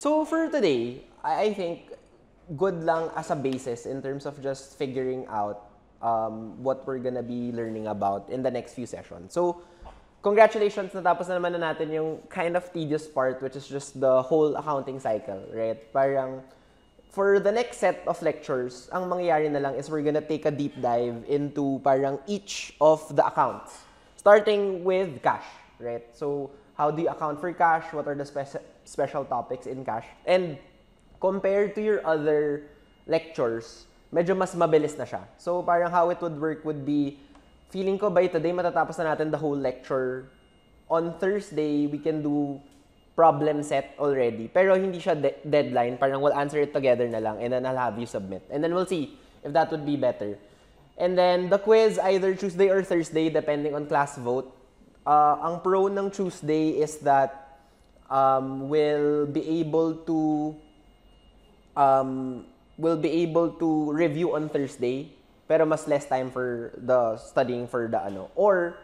So for today, I think good lang as a basis in terms of just figuring out what we're gonna be learning about in the next few sessions. So congratulations, natapos na naman na natin yung kind of tedious part, which is just the whole accounting cycle, right? Parang for the next set of lectures, ang mangyayari na lang is we're gonna take a deep dive into parang each of the accounts, starting with cash, right? So how do you account for cash? What are the special topics in cash? And compared to your other lectures, medyo mas mabilis na siya. So parang how it would work would be, feeling ko by today matatapos na natin the whole lecture. On Thursday, we can do problem set already. Pero hindi siya deadline. Parang we'll answer it together na lang and then I'll have you submit. And then we'll see if that would be better. And then the quiz, either Tuesday or Thursday, depending on class vote. Ang pro ng Tuesday is that we'll be able to review on Thursday, pero mas less time for the studying for the ano. Or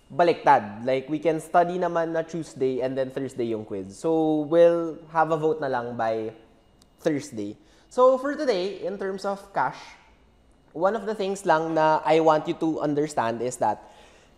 baliktad, like we can study naman na Tuesday and then Thursday yung quiz. So we'll have a vote na lang by Thursday. So for today, in terms of cash, one of the things lang na I want you to understand is that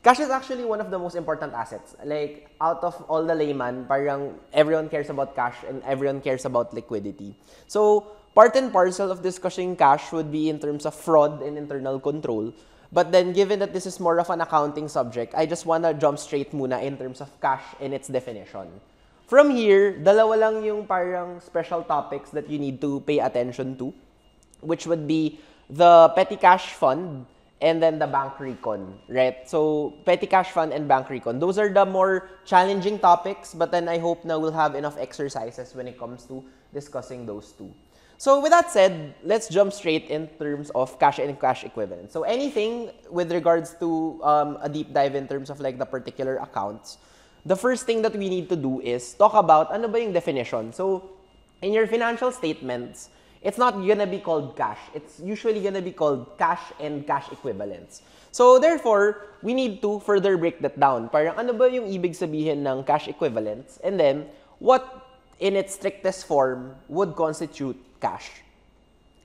cash is actually one of the most important assets. Like, out of all the layman, parang everyone cares about cash and everyone cares about liquidity. So, part and parcel of discussing cash would be in terms of fraud and internal control. But then, given that this is more of an accounting subject, I just wanna jump straight muna in terms of cash and its definition. From here, dalawa lang yung parang special topics that you need to pay attention to, which would be the petty cash fund and then the bank recon, right? So, petty cash fund and bank recon. Those are the more challenging topics, but then I hope na we'll have enough exercises when it comes to discussing those two. So, with that said, let's jump straight in terms of cash and cash equivalent. So, anything with regards to a deep dive in terms of like the particular accounts, the first thing that we need to do is talk about ano ba yung definition. So, in your financial statements, it's not gonna be called cash. It's usually gonna be called cash and cash equivalents. So, therefore, we need to further break that down. Parang ano ba yung ibig sabihin ng cash equivalents? And then, what in its strictest form would constitute cash?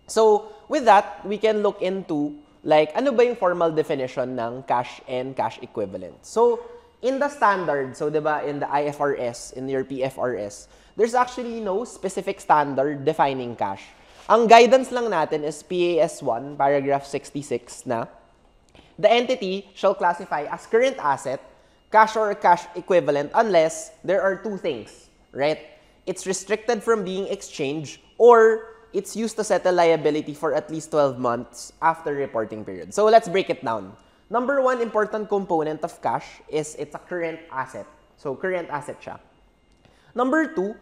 So, with that, we can look into like ano ba yung formal definition ng cash and cash equivalents. So, in the standard, so diba, in the IFRS, in your PFRS, there's actually no specific standard defining cash. Ang guidance lang natin is PAS 1, paragraph 66 na the entity shall classify as current asset, cash or cash equivalent unless there are two things, right? It's restricted from being exchanged or it's used to settle liability for at least 12 months after reporting period. So let's break it down. Number one important component of cash is it's a current asset. So current asset siya. Number two,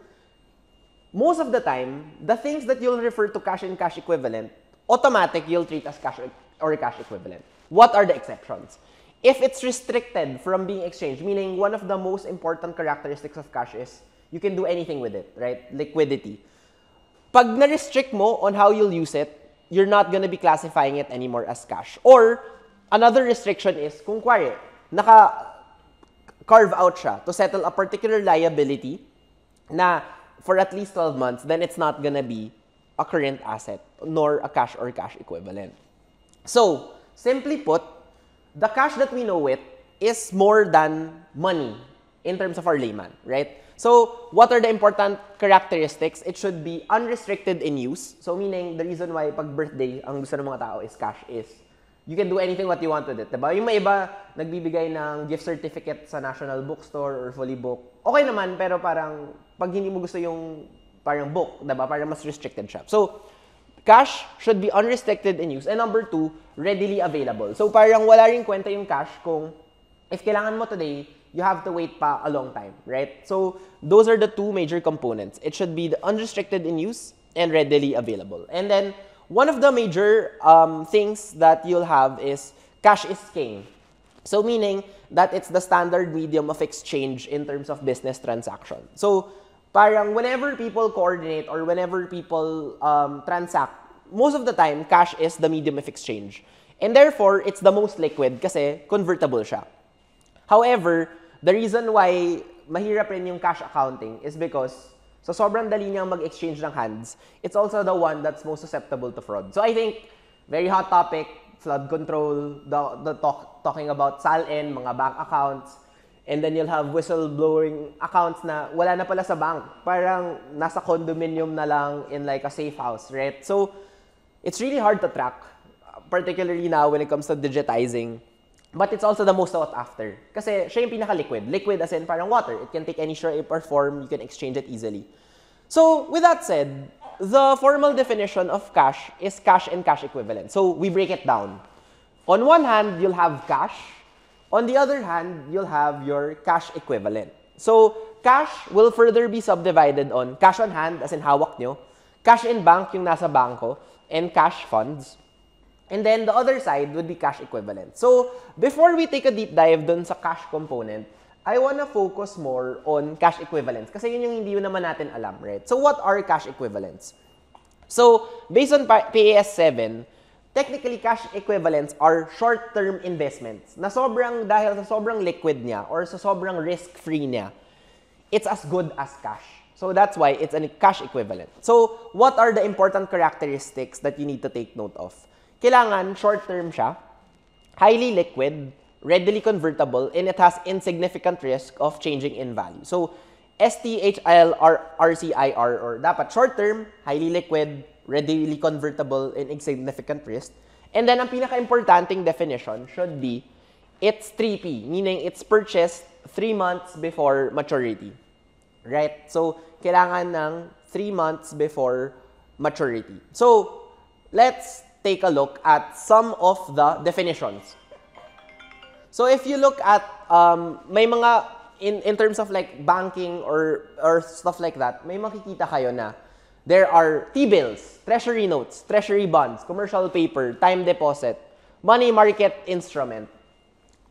most of the time, the things that you'll refer to cash and cash equivalent, automatic you'll treat as cash or cash equivalent. What are the exceptions? If it's restricted from being exchanged, meaning one of the most important characteristics of cash is you can do anything with it, right? Liquidity. Pag na-restrict mo on how you'll use it, you're not gonna be classifying it anymore as cash. Or, another restriction is, kung kwari, naka-carve out siya to settle a particular liability na for at least 12 months, then it's not gonna be a current asset, nor a cash or cash equivalent. So, simply put, the cash that we know it is more than money in terms of our layman, right? So, what are the important characteristics? It should be unrestricted in use. So, meaning, the reason why pag birthday, ang gusto ng mga tao is cash is, you can do anything what you want with it, diba? Yung may iba, nagbibigay ng gift certificate sa National Bookstore or Fully Book. Okay naman, pero parang, pag hindi mo gusto yung parang book, diba? Parang mas restricted siya. So, cash should be unrestricted in use. And number two, readily available. So, parang wala rin kwenta yung cash kung if kailangan mo today, you have to wait pa a long time, right? So, those are the two major components. It should be the unrestricted in use and readily available. And then, one of the major things that you'll have is cash is king. So, meaning that it's the standard medium of exchange in terms of business transaction. So, parang whenever people coordinate or whenever people transact, most of the time, cash is the medium of exchange. And therefore, it's the most liquid kasi convertible siya. However, the reason why mahirap rin yung cash accounting is because So, sobrang dali niyang mag-exchange ng hands. It's also the one that's most susceptible to fraud. So, I think, very hot topic, flood control, talking about SALN, mga bank accounts, and then you'll have whistleblowing accounts na wala na pala sa bank. Parang nasa condominium na lang in like a safe house, right? So, it's really hard to track, particularly now when it comes to digitizing. But it's also the most sought after. Kasi siya yung pinaka-liquid. Liquid as in parang water. It can take any shape or form. You can exchange it easily. So, with that said, the formal definition of cash is cash and cash equivalent. So, we break it down. On one hand, you'll have cash. On the other hand, you'll have your cash equivalent. So, cash will further be subdivided on cash on hand, as in hawak nyo, cash in bank, yung nasa bangko, and cash funds. And then, the other side would be cash equivalent. So, before we take a deep dive dun sa cash component, I wanna focus more on cash equivalents. Kasi yun yung hindi naman natin alam, right? So, what are cash equivalents? So, based on PAS 7, technically, cash equivalents are short-term investments na dahil sa sobrang liquid niya or sa sobrang risk-free niya, it's as good as cash. So, that's why it's a cash equivalent. So, what are the important characteristics that you need to take note of? Kailangan short-term siya, highly liquid, readily convertible, and it has insignificant risk of changing in value. So, STHL or RCIR, or dapat short-term, highly liquid, readily convertible, and insignificant risk. And then, ang pinaka-importanting definition should be, it's 3P, meaning it's purchased 3 months before maturity. Right? So, kailangan ng 3 months before maturity. So, let's take a look at some of the definitions. So if you look at may mga in terms of like banking or stuff like that, may makikita kayo na there are T-bills, treasury notes, treasury bonds, commercial paper, time deposit, money market instrument.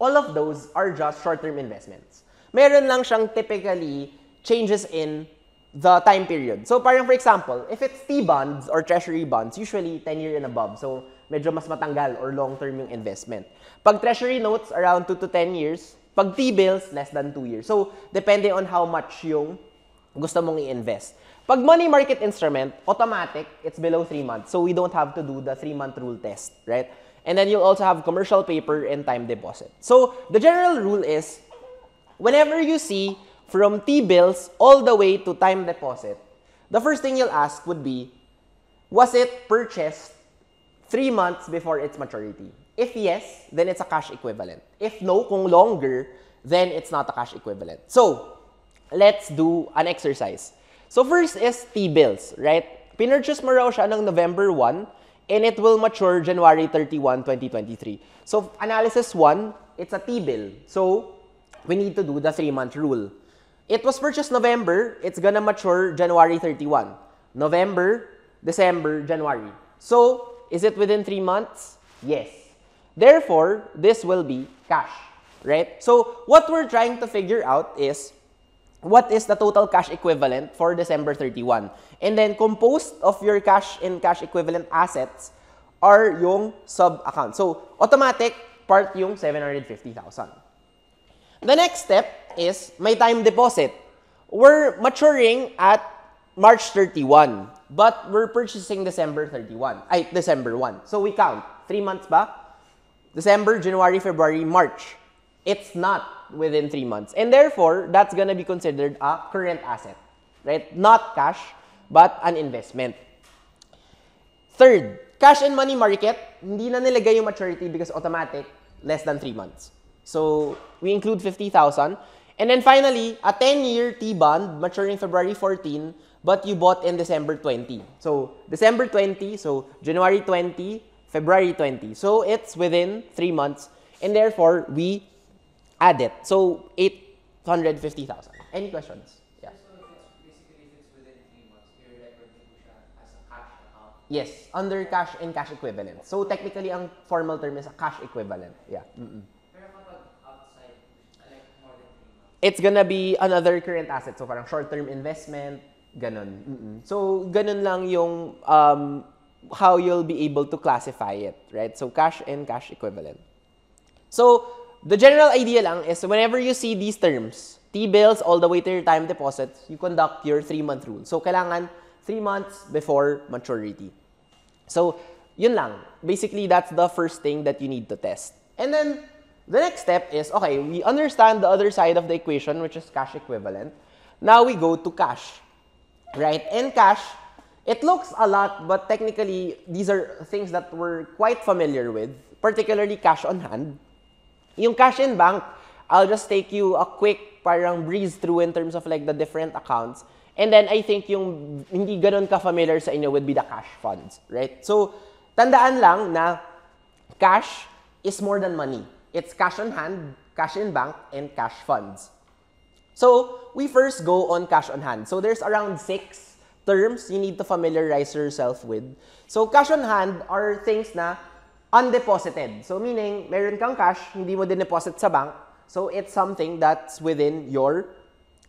All of those are just short-term investments. Meron lang siyang typically changes in the time period. So, parang for example, if it's T-bonds or treasury bonds, usually 10-year and above. So, medyo mas matanggal or long-term yung investment. Pag treasury notes, around 2 to 10 years. Pag T-bills, less than 2 years. So, depending on how much yung gusto mong i-invest. Pag money market instrument, automatic, it's below 3 months. So, we don't have to do the 3-month rule test, right? And then you'll also have commercial paper and time deposit. So, the general rule is, whenever you see from T-bills all the way to time deposit, the first thing you'll ask would be, was it purchased 3 months before its maturity? If yes, then it's a cash equivalent. If no, kung longer, then it's not a cash equivalent. So, let's do an exercise. So, first is T-bills, right? Pinurchase mo raw siya ng November 1, and it will mature January 31, 2023. So, analysis 1, it's a T-bill. So, we need to do the 3-month rule. It was purchased November, it's gonna mature January 31. November, December, January. So, is it within 3 months? Yes. Therefore, this will be cash, right? So, what we're trying to figure out is, what is the total cash equivalent for December 31? And then, composed of your cash and cash equivalent assets are yung sub-account. So, automatic, part yung 750,000. The next step is may time deposit. We're maturing at March 31, but we're purchasing December 31. December 1. So we count. 3 months ba? December, January, February, March. It's not within 3 months. And therefore, that's gonna be considered a current asset. Right? Not cash, but an investment. Third, cash and money market, hindi na nilagay yung maturity because automatic, less than 3 months. So, we include 50,000. And then finally, a 10-year T-bond maturing February 14, but you bought in December 20. So, December 20, so January 20, February 20. So, it's within 3 months. And therefore, we add it. So, 850,000. Any questions? Yeah. So, basically, if it's within 3 months, you're recording siya as a cash account. Yes, under cash and cash equivalent. So, technically, ang formal term is a cash equivalent. Yeah. It's gonna be another current asset. So, parang short-term investment, ganun. So, ganun lang yung how you'll be able to classify it, right? So, cash and cash equivalent. So, the general idea lang is whenever you see these terms, T-bills all the way to your time deposits, you conduct your 3-month rule. So, kailangan 3 months before maturity. So, yun lang. Basically, that's the first thing that you need to test. And then, the next step is, okay, we understand the other side of the equation, which is cash equivalent. Now, we go to cash, right? And cash, it looks a lot, but technically, these are things that we're quite familiar with, particularly cash on hand. Yung cash in bank, I'll just take you a quick parang breeze through in terms of like the different accounts. And then I think yung hindi ganun ka-familiar sa inyo would be the cash funds, right? So, tandaan lang na cash is more than money. It's cash on hand, cash in bank, and cash funds. So, we first go on cash on hand. So, there's around 6 terms you need to familiarize yourself with. So, cash on hand are things na undeposited. So, meaning, meron kang cash, hindi mo din-deposit sa bank. So, it's something that's within your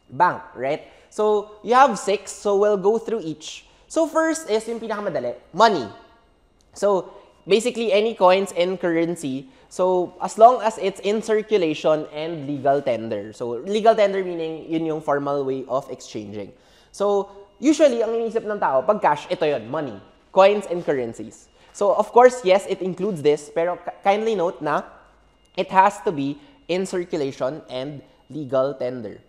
bank, right? So, you have 6. So, we'll go through each. So, first is yung pinakamadali, money. So, basically, any coins and currency. So, as long as it's in circulation and legal tender. So, legal tender meaning yun yung formal way of exchanging. So, usually, ang iniisip ng tao, pag cash, ito yun, money, coins and currencies. So, of course, yes, it includes this, pero kindly note na it has to be in circulation and legal tender.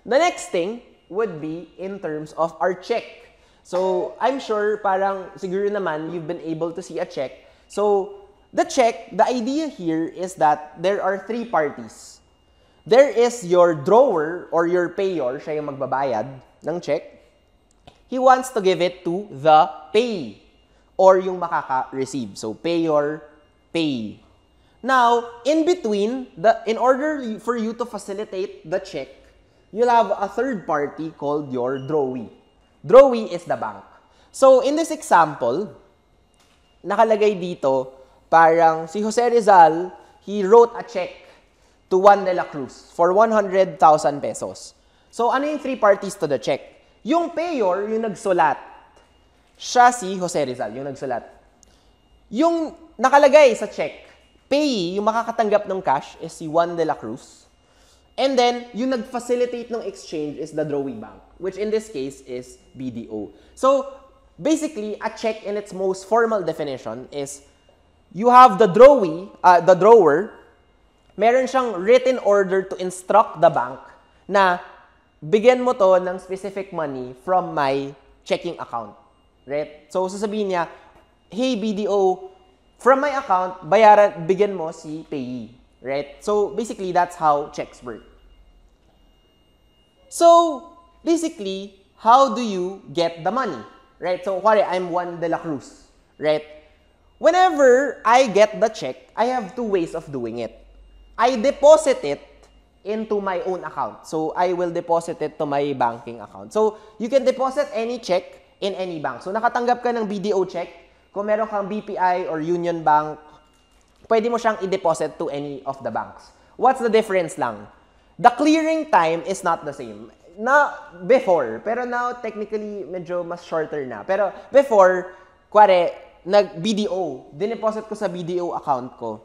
The next thing would be in terms of our check. So, I'm sure parang siguro naman you've been able to see a check. So, the check, the idea here is that there are 3 parties. There is your drawer or your payor, siya yung magbabayad ng check. He wants to give it to the payee or yung makaka-receive. So, payor, payee. Now, in between, in order for you to facilitate the check, you'll have a third party called your drawee. Drawee is the bank. So, in this example, nakalagay dito, parang si Jose Rizal, he wrote a check to Juan de la Cruz for 100,000 pesos. So, ano yung 3 parties to the check? Yung payor, yung nagsulat. Siya si Jose Rizal, yung nagsulat. Yung nakalagay sa check, payee, yung makakatanggap ng cash, is si Juan de la Cruz. And then, yung nag-facilitate ng exchange is the drawee bank, which in this case is BDO. So, basically, a check in its most formal definition is you have the drawee, the drawer, meron siyang written order to instruct the bank na bigyan mo to ng specific money from my checking account. Right? So, sasabihin niya, hey, BDO, from my account, bigyan mo si payee. Right? So, basically, that's how checks work. So, basically, how do you get the money? Right? So, I'm Juan de la Cruz. Right? Whenever I get the check, I have 2 ways of doing it. I deposit it into my own account. So, I will deposit it to my banking account. So, you can deposit any check in any bank. So, nakatanggap ka ng BDO check. Kung meron kang BPI or Union Bank, pwede mo siyang i-deposit to any of the banks. What's the difference lang? The clearing time is not the same. Na before, pero now technically medyo mas shorter na. Pero before, nag-BDO, dineposit ko sa BDO account ko.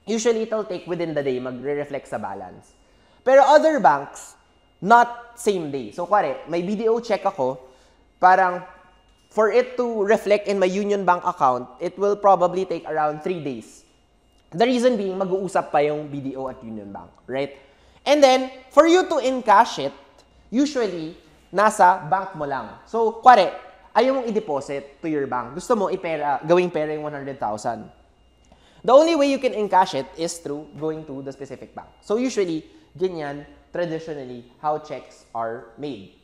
Usually, it'll take within the day, magre-reflect sa balance. Pero other banks, not same day. So, may BDO check ako, parang for it to reflect in my Union Bank account, it will probably take around 3 days. The reason being, mag-uusap pa yung BDO at Union Bank, right? And then, for you to encash it, usually, nasa bank mo lang. So, ayaw mong i-deposit to your bank. Gusto mo gawing pera yung 100,000. The only way you can encash it is through going to the specific bank. So, usually, ganyan, traditionally, how checks are made.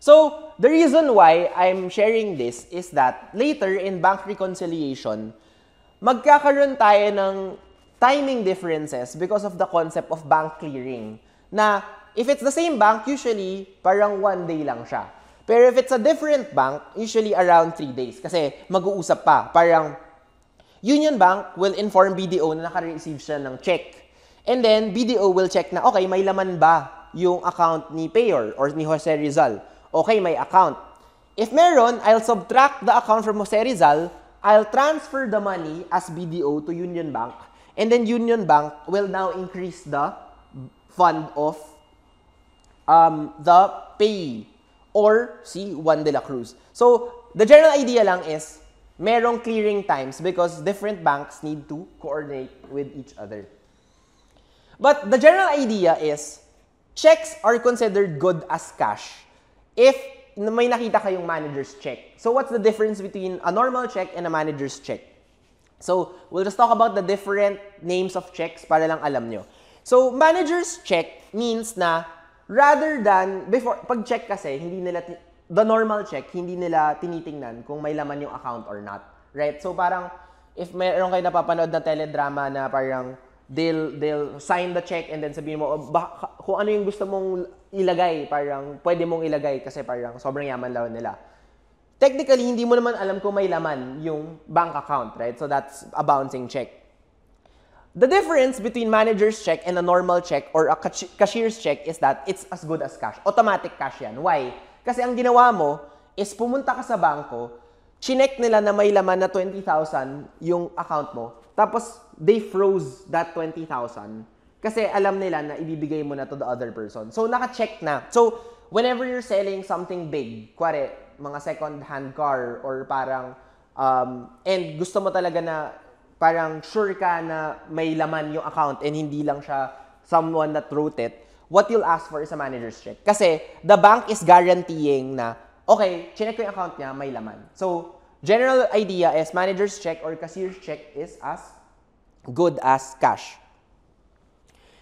So, the reason why I'm sharing this is that later in bank reconciliation, magkakaroon tayo ng timing differences because of the concept of bank clearing. Na, if it's the same bank, usually, parang 1 day lang siya. Pero if it's a different bank, usually around 3 days. Kasi mag-uusap pa. Parang, Union Bank will inform BDO na naka-receive siya ng check. And then, BDO will check na, okay, may laman ba yung account ni Payor or ni Jose Rizal? Okay, may account. If meron, I'll subtract the account from Jose Rizal, I'll transfer the money as BDO to Union Bank, and then Union Bank will now increase the fund of the payee. Or si Juan de la Cruz. So, the general idea lang is, merong clearing times because different banks need to coordinate with each other. But the general idea is, checks are considered good as cash if may nakita kayong manager's check. So, what's the difference between a normal check and a manager's check? So, we'll just talk about the different names of checks para lang alam nyo. So, manager's check means na rather than, pag check kasi, the normal check, hindi nila tinitingnan kung may laman yung account or not. Right? So, parang, if mayroon kayo napapanood na teledrama na parang, they'll sign the check and then sabihin mo, kung ano yung gusto mong ilagay, parang pwede mong ilagay kasi parang sobrang yaman lang nila. Technically, hindi mo naman alam kung may laman yung bank account, right? So that's a bouncing check. The difference between manager's check and a normal check or a cashier's check is that it's as good as cash. Automatic cash yan. Why? Kasi ang ginawa mo is pumunta ka sa bangko, chinek nila na may laman na 20,000 yung account mo, tapos they froze that 20,000 kasi alam nila na ibibigay mo na to the other person. So, naka-check na. So, whenever you're selling something big, kuwari, mga second-hand car or parang, and gusto mo talaga na parang sure ka na may laman yung account and hindi lang siya someone that wrote it, what you'll ask for is a manager's check. Kasi the bank is guaranteeing na, okay, chinek ko yung account niya, may laman. So, general idea is manager's check or cashier's check is as good as cash.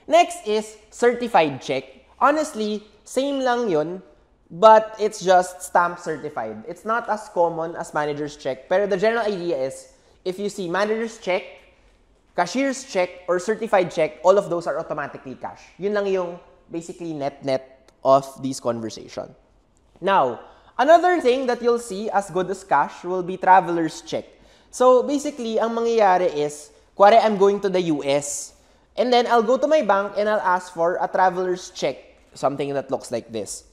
Next is certified check. Honestly, same lang yun, but it's just stamp certified. It's not as common as manager's check. Pero the general idea is, if you see manager's check, cashier's check, or certified check, all of those are automatically cash. Yun lang yung basically net-net of this conversation. Now, another thing that you'll see as good as cash will be traveler's check. So, basically, ang mangyayari is, kuwari, I'm going to the US. And then, I'll go to my bank and I'll ask for a traveler's check. Something that looks like this.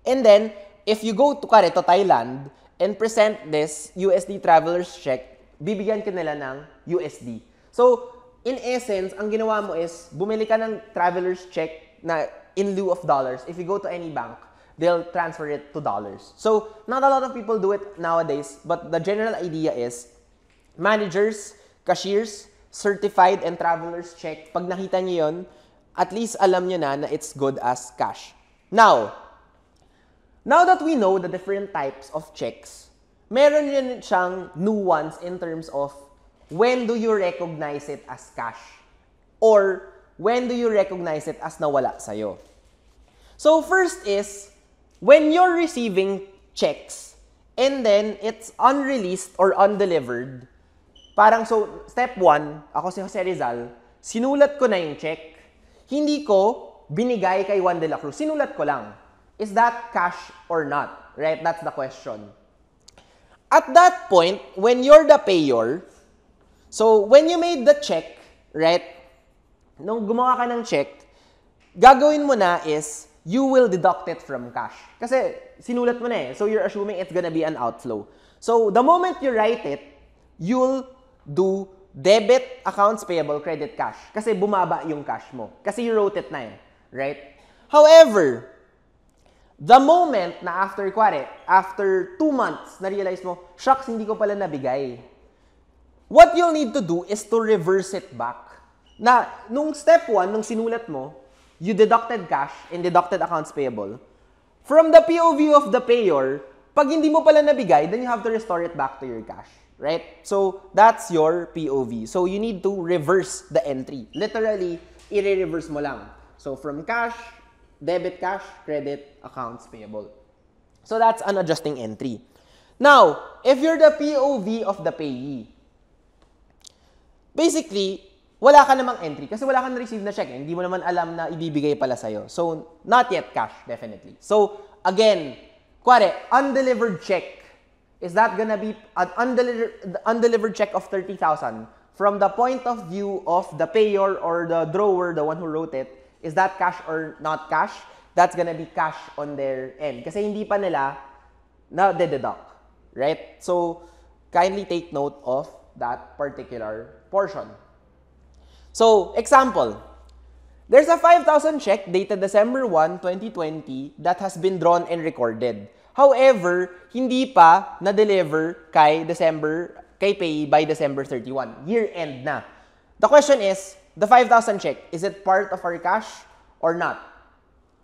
And then, if you go to, kuwari, to Thailand and present this USD traveler's check, bibigyan ka nila ng USD. So, in essence, ang ginawa mo is, bumili ka ng traveler's check na in lieu of dollars. If you go to any bank, they'll transfer it to dollars. So, not a lot of people do it nowadays, but the general idea is, managers, cashiers, certified, and traveler's check, pag nakita nyo yun, at least alam nyo na it's good as cash. Now that we know the different types of checks, meron yun siyang nuance in terms of when do you recognize it as cash or when do you recognize it as nawala sa'yo. So first is, when you're receiving checks and then it's unreleased or undelivered, parang so, step 1, ako si Jose Rizal, sinulat ko na yung check, hindi ko binigay kay Juan de la Cruz, sinulat ko lang. Is that cash or not? Right? That's the question. At that point, when you're the payer, so when you made the check, right, nung gumawa ka ng check, gagawin mo na is, you will deduct it from cash. Kasi sinulat mo na eh. So you're assuming it's gonna be an outflow. So the moment you write it, you'll do debit, accounts payable, credit, cash. Kasi bumaba yung cash mo. Kasi you wrote it na eh. Right? However, the moment na after 2 months, na-realize mo, shucks, hindi ko pala nabigay. What you'll need to do is to reverse it back. Na, nung step 1, nung sinulat mo, you deducted cash and deducted accounts payable. From the POV of the payer, pag hindi mo pala nabigay, then you have to restore it back to your cash. Right? So, that's your POV. So, you need to reverse the entry. Literally, i-reverse mo lang. So, from cash, debit cash, credit, accounts payable. So, that's an adjusting entry. Now, if you're the POV of the payee, basically, wala ka namang entry kasi wala kang na-receive na check. Hindi mo naman alam na ibibigay pala sa'yo. So, not yet cash, definitely. So, again, kuwari, undelivered check. Is that gonna be an undelivered check of 30,000? From the point of view of the payer or the drawer, the one who wrote it, is that cash or not cash? That's gonna be cash on their end. Kasi hindi pa nila na-deduct. Right? So, kindly take note of that particular portion. So, example. There's a 5,000 check dated December 1, 2020 that has been drawn and recorded. However, hindi pa na-deliver kay Pay by December 31. Year-end na. The question is, the 5,000 check, is it part of our cash or not?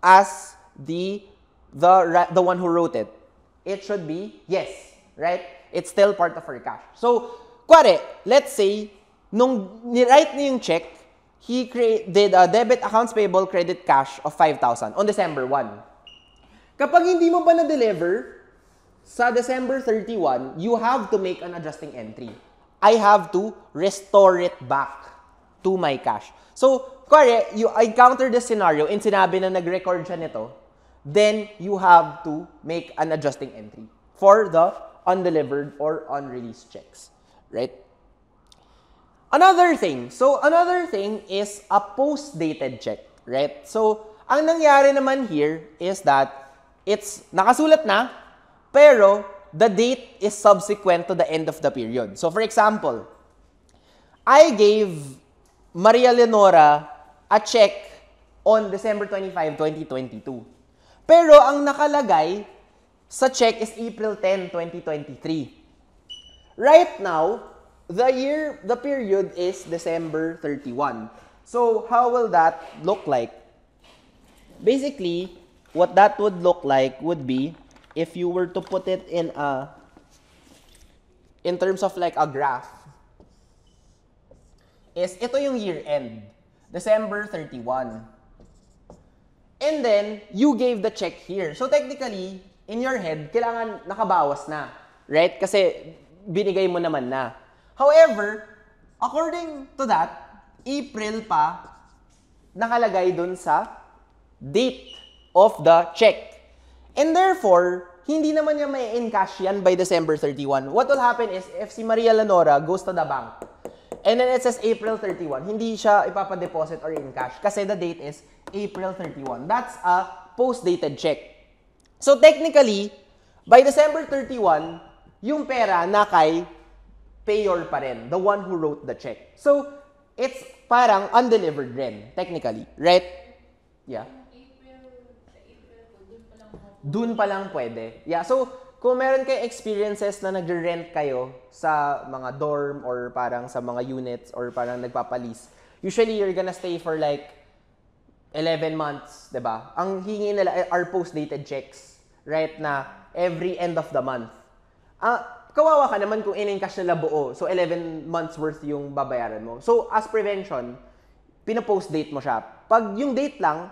As the one who wrote it, it should be yes, right? It's still part of our cash. So, kuwari, let's say, nung ni-write niya yung check, he did a debit accounts payable credit cash of 5,000 on December 1. Kapag hindi mo ba na-deliver sa December 31, you have to make an adjusting entry. I have to restore it back to my cash. So, kuwari, I counter this scenario and sinabi na nag-record siya nito, then you have to make an adjusting entry for the undelivered or unreleased checks, right? Another thing is a post-dated check, right? So, ang nangyari naman here is that it's nakasulat na, pero the date is subsequent to the end of the period. So, for example, I gave Maria Leonora a check on December 25, 2022. Pero ang nakalagay sa check is April 10, 2023. Right now, the period is December 31. So, how will that look like? Basically, what that would look like would be if you were to put it in terms of like a graph, is ito yung year end, December 31. And then, you gave the check here. So, technically, in your head, kailangan nakabawas na, right? Kasi binigay mo naman na. However, according to that, April pa nakalagay dun sa date of the check. And therefore, hindi naman niya may encash yan by December 31. What will happen is, if si Maria Leonora goes to the bank, and then it says April 31, hindi siya ipapadeposit or encash kasi the date is April 31. That's a post-dated check. So technically, by December 31, yung pera na kay payor pa rin, the one who wrote the check. So, it's parang undelivered rin, technically, right? Yeah? Dun pa lang pwede. Yeah, so, kung meron kayo experiences na nagre-rent kayo sa mga dorm or parang sa mga units or parang nagpapalis, usually you're gonna stay for like 11 months, diba? Ang hingi nila are post-dated checks, right? Na every end of the month. Kawawa ka naman kung in-encash nila buo. So, 11 months worth yung babayaran mo. So, as prevention, pina-post date mo siya. Pag yung date lang,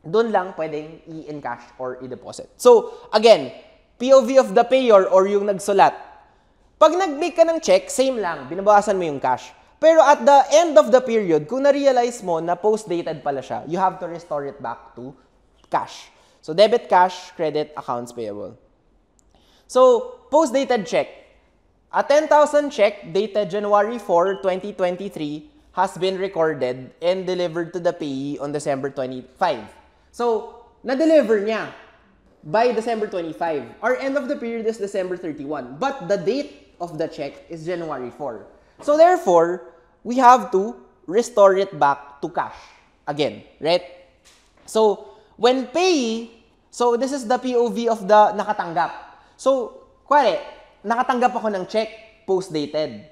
doon lang pwedeng i-encash or i-deposit. So, again, POV of the payor or yung nagsulat. Pag nag-make ka ng check, same lang. Binabawasan mo yung cash. Pero at the end of the period, kung na-realize mo na post-dated pala siya, you have to restore it back to cash. So, debit, cash, credit, accounts payable. So, post-dated check. A 10,000 check dated January 4, 2023 has been recorded and delivered to the payee on December 25. So, na-deliver niya by December 25. Our end of the period is December 31. But the date of the check is January 4. So, therefore, we have to restore it back to cash again, right? So, when payee, so this is the POV of the nakatanggap. So, kuwari, nakatanggap ako ng check, post-dated.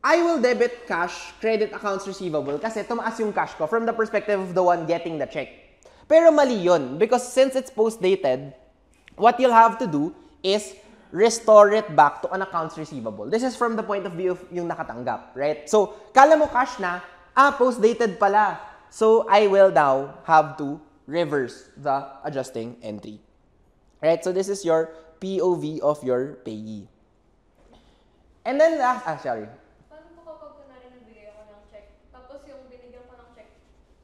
I will debit cash, credit accounts receivable kasi tumaas yung cash ko from the perspective of the one getting the check. Pero mali yun because since it's post-dated, what you'll have to do is restore it back to an accounts receivable. This is from the point of view of yung nakatanggap, right? So, kala mo cash na, post-dated pala. So, I will now have to reverse the adjusting entry. Right? So, this is your POV of your payee. And then, sorry. Paano po kapag kunwari nagbigay ako ng check, tapos yung binigyan ko ng check,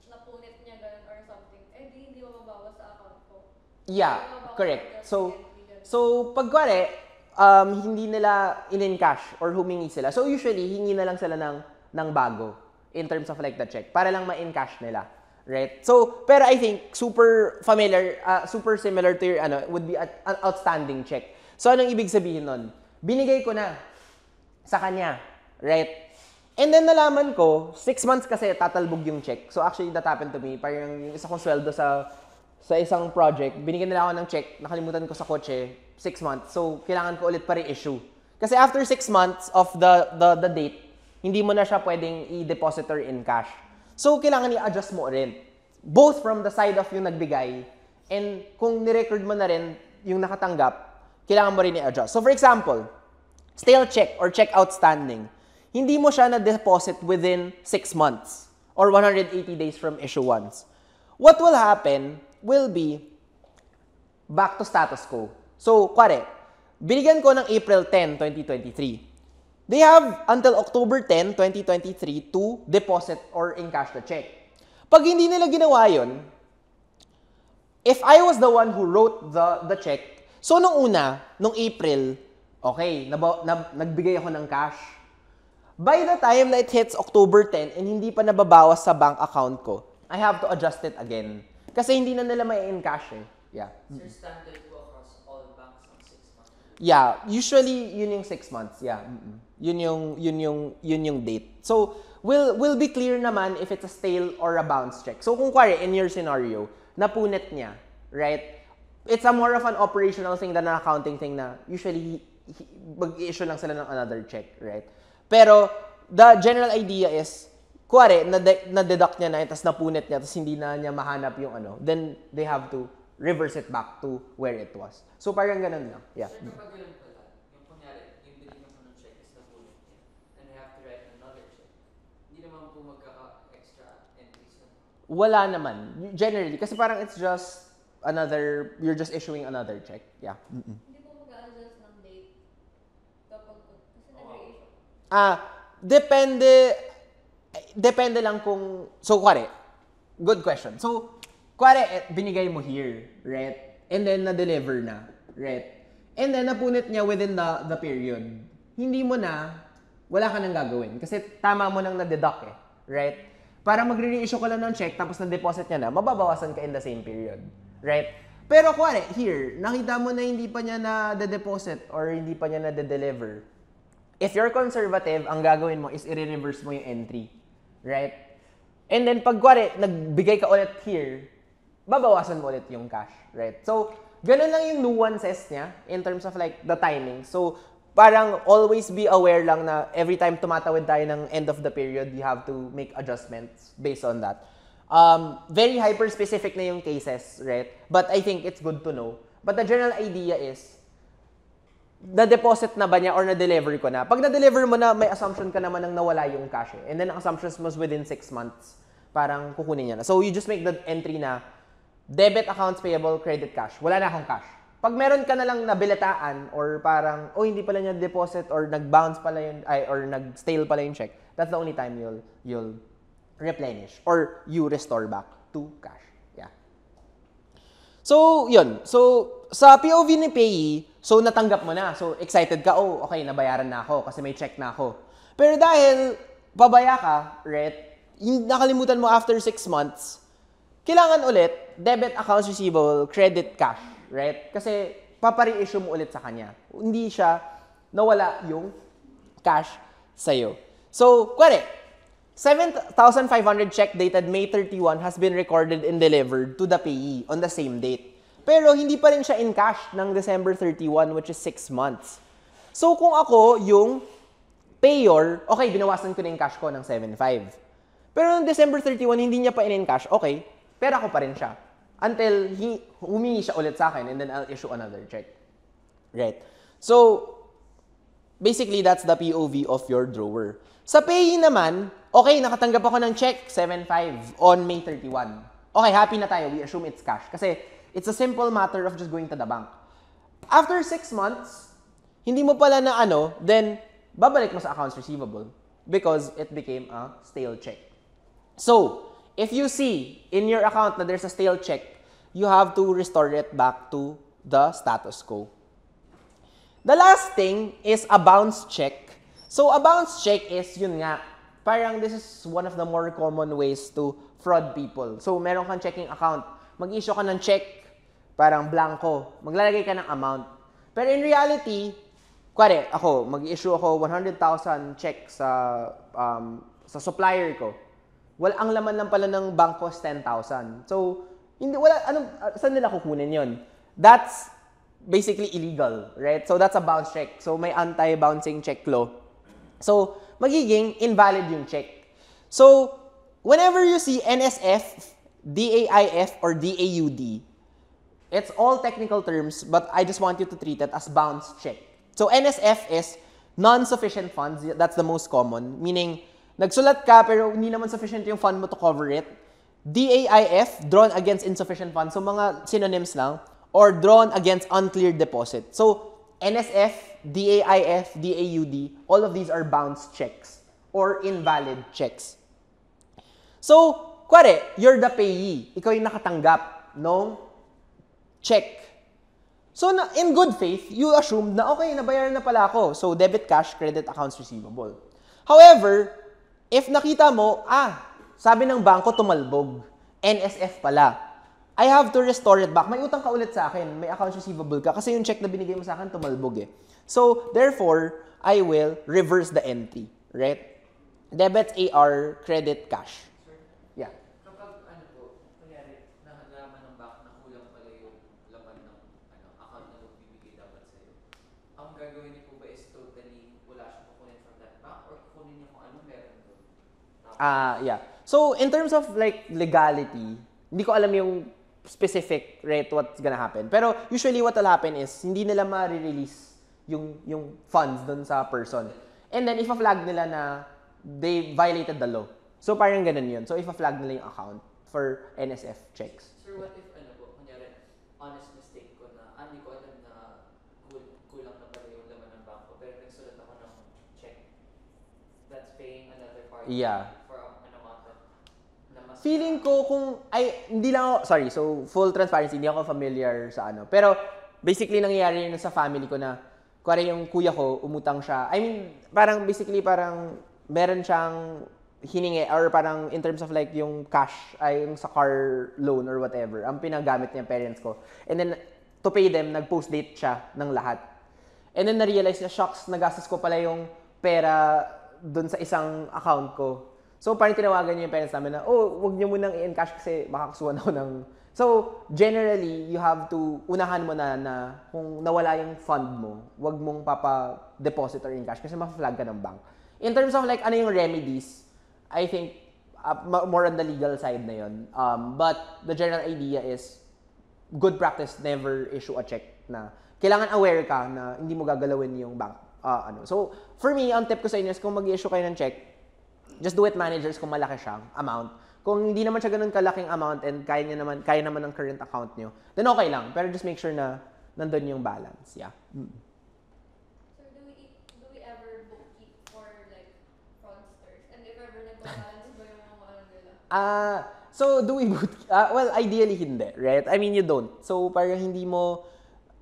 napunit niya ganun or something, hindi mababawas sa account ko? Yeah, correct. So pag kuwari, hindi nila in-encash or humingi sila. So, usually, hingi na lang sila ng bago in terms of like the check para lang ma-encash nila. Right? So, pero I think super similar to your would be an outstanding check. So, anong ibig sabihin nun? Binigay ko na sa kanya, right? And then nalaman ko, 6 months kasi tatalbog yung check. So actually, that happened to me. Parang yung isa kong sweldo sa isang project, binigyan nila ako ng check, nakalimutan ko sa kotse, 6 months. So, kailangan ko ulit pa rin-issue. Kasi after 6 months of the date, hindi mo na siya pwedeng i-deposit or in cash. So, kailangan i-adjust mo rin. Both from the side of yung nagbigay, and kung ni-record mo na rin yung nakatanggap, kailangan mo rin i-adjust. So, for example, stale check or check outstanding, hindi mo siya na-deposit within 6 months or 180 days from issuance. What will happen will be back to status quo. So, kware, binigyan ko ng April 10, 2023. They have until October 10, 2023 to deposit or encash the check. Pag hindi nila ginawa yun, if I was the one who wrote the check, so nung April, okay, nagbigay ako ng cash. By the time na it hits October 10 and hindi pa nababawas sa bank account ko, I have to adjust it again. Kasi hindi na nila may encash eh. Yeah. Sir, standard po across all banks ng 6 months? Yeah, usually yun yung 6 months. Yeah. Yun yung date. So, we'll be clear naman if it's a stale or a bounce check. So, kung kwari, in your scenario, napunit niya, right? It's a more of an operational thing than an accounting thing na usually mag-i-issue lang sila ng another check, right? Pero, the general idea is, kuwari, na-deduct niya na, tapos napunit niya, tapos hindi na niya mahanap yung then they have to reverse it back to where it was. So, parang ganun lang. Yeah. Sir, kapag ganun pala, yung kunyari, yung binigyan ko ng check is napunit niya, and I have to write another check, hindi naman po magkaka-extra entries na. Wala naman. Generally. Kasi parang it's just you're just issuing another check. Yeah. Hindi po mag-a-adjust ng date kapag kasi nag-reissue. Depende lang kung, so kuwari, good question. So, kuwari, binigay mo here, right? And then, na-deliver na, right? And then, napunit niya within the period. Hindi mo na, wala ka nang gagawin. Kasi tama mo nang na-deduct eh, right? Para magre-reissue ka lang ng check, tapos na-deposit niya na, mababawasan ka in the same period, right? Pero kuwari, here, nakita mo na hindi pa niya na-deposit or hindi pa niya na-deliver. If you're conservative, ang gagawin mo is i-reverse mo yung entry. Right? And then, pag kuwari, nagbigay ka ulit here, babawasan mo ulit yung cash. Right? So, ganun lang yung nuances niya in terms of like the timing. So, parang always be aware lang na every time tumatawid tayo ng end of the period, you have to make adjustments based on that. Very hyper-specific na yung cases, right? But I think it's good to know. But the general idea is, na-deposit na ba niya or na-deliver ko na? Pag na-deliver mo na, may assumption ka naman nang nawala yung cash eh. And then, ang assumptions was within 6 months. Parang kukunin niya na. So, you just make the entry na debit, accounts payable, credit, cash. Wala na akong cash. Pag meron ka na lang nabilitaan or parang, hindi pala niya deposit or nag-bounce pala yun, or nag-stale pala yung check, that's the only time you'll replenish or you restore back to cash. Yeah. So, yun. So, sa POV ni payee, so natanggap mo na. So, excited ka, okay, nabayaran na ako kasi may check na ako. Pero dahil pabaya ka, right, nakalimutan mo after 6 months, kailangan ulit, debit, accounts receivable, credit, cash, right? Kasi papare-issue mo ulit sa kanya. Hindi siya nawala yung cash sa'yo. So, kuwari, 7,500 check dated May 31 has been recorded and delivered to the payee on the same date. Pero hindi pa rin siya in cash ng December 31, which is 6 months. So, kung ako yung payor, okay, binawasan ko na yung cash ko ng 7,500. Pero noong December 31, hindi niya pa in cash, okay, pera ko pa rin siya. Until humingi siya ulit sa akin and then I'll issue another check. Right? So, basically, that's the POV of your drawer. Sa payee naman, okay, nakatanggap ako ng check, 7,500 on May 31. Okay, happy na tayo. We assume it's cash. Kasi, it's a simple matter of just going to the bank. After 6 months, hindi mo pala na then babalik mo sa accounts receivable because it became a stale check. So, if you see in your account that there's a stale check, you have to restore it back to the status quo. The last thing is a bounce check. So, a bounce check is, yun nga, parang this is one of the more common ways to fraud people. So, meron kang checking account, mag-issue ka ng check, parang blanco, maglalagay ka ng amount. Pero in reality, Kuwari, mag-issue ako 100,000 check sa supplier ko. Ang laman lang pala ng bank ko is 10,000. So, saan nila kukunin yon? That's basically illegal, right? So, that's a bounce check. So, may anti-bouncing check law. So, magiging invalid yung check. So, whenever you see NSF, DAIF, or DAUD, it's all technical terms, but I just want you to treat it as bounce check. So, NSF is non-sufficient funds. That's the most common. Meaning, nagsulat ka pero hindi naman sufficient yung fund mo to cover it. DAIF, drawn against insufficient funds. So, mga synonyms lang. Or drawn against uncleared deposit. So, NSF, DAIF, DAUD, all of these are bounce checks or invalid checks. So, kuwari, you're the payee. Ikaw yung nakatanggap ng check. So, in good faith, you assume na, okay, nabayaran na pala ako. So, debit cash, credit accounts receivable. However, if nakita mo, sabi ng bangko tumalbog, NSF pala, I have to restore it back. May utang ka ulit sa akin, may accounts receivable ka, kasi yung check na binigay mo sa akin tumalbog eh. So, therefore, I will reverse the entry, right? Debit, AR, credit, cash. Yeah. Kapag kunyari, nalaman ng bank na kulang pala yung laman ng account na bibigay dapat sa'yo, ang gagawin niyo po ba is totally wala siya kukunin from that bank or kukunin niyo kung ano meron doon? Yeah. So, in terms of like legality, hindi ko alam yung specific, right, what's gonna happen. Pero usually what will happen is, hindi nila ma-release yung funds dun sa person. And then, if a-flag nila na they violated the law. So, parang ganun yun. So, if a-flag nila yung account for NSF checks. Sir, what if, kunyari, honest mistake ko na, hindi ko alam na kulang na pala yung laman ng bangko, pero nagsulat ako ng check that's paying another party for an amount na mas... Feeling ko hindi lang ako, sorry, so full transparency, hindi ako familiar sa pero basically nangyayari yun sa family ko na, kuwari yung kuya ko, umutang siya, parang meron siyang hiningi or parang in terms of like yung cash yung sa car loan or whatever, ang pinagamit niya parents ko. And then, to pay them, nag-post date siya ng lahat. And then, na-realize niya, shocks, nagastos ko pala yung pera dun sa isang account ko. So, parang tinawagan niya yung parents namin na, wag niyo munang i-encash kasi makakasuhan ako ng... So, generally, you have to, unahan mo na kung nawala yung fund mo, wag mong papa-deposit or in-cash kasi ma-flag ka ng bank. In terms of like, ano yung remedies, I think, more on the legal side na yun. But the general idea is, good practice, never issue a check na kailangan aware ka na hindi mo gagalawin yung bank. So, for me, ang tip ko sa inyo is kung mag-issue kayo ng check, just do it managers kung malaki siyang amount. Kung hindi naman siya ganun kalaking amount and kaya naman ng current account nyo, then okay lang. Pero just make sure na nandun yung balance. Yeah. So, do we ever bookkeep for like fraudsters? And if ever nagbabalance ba yung mga nila? So, do we well, ideally hindi, right? I mean, you don't. So, parang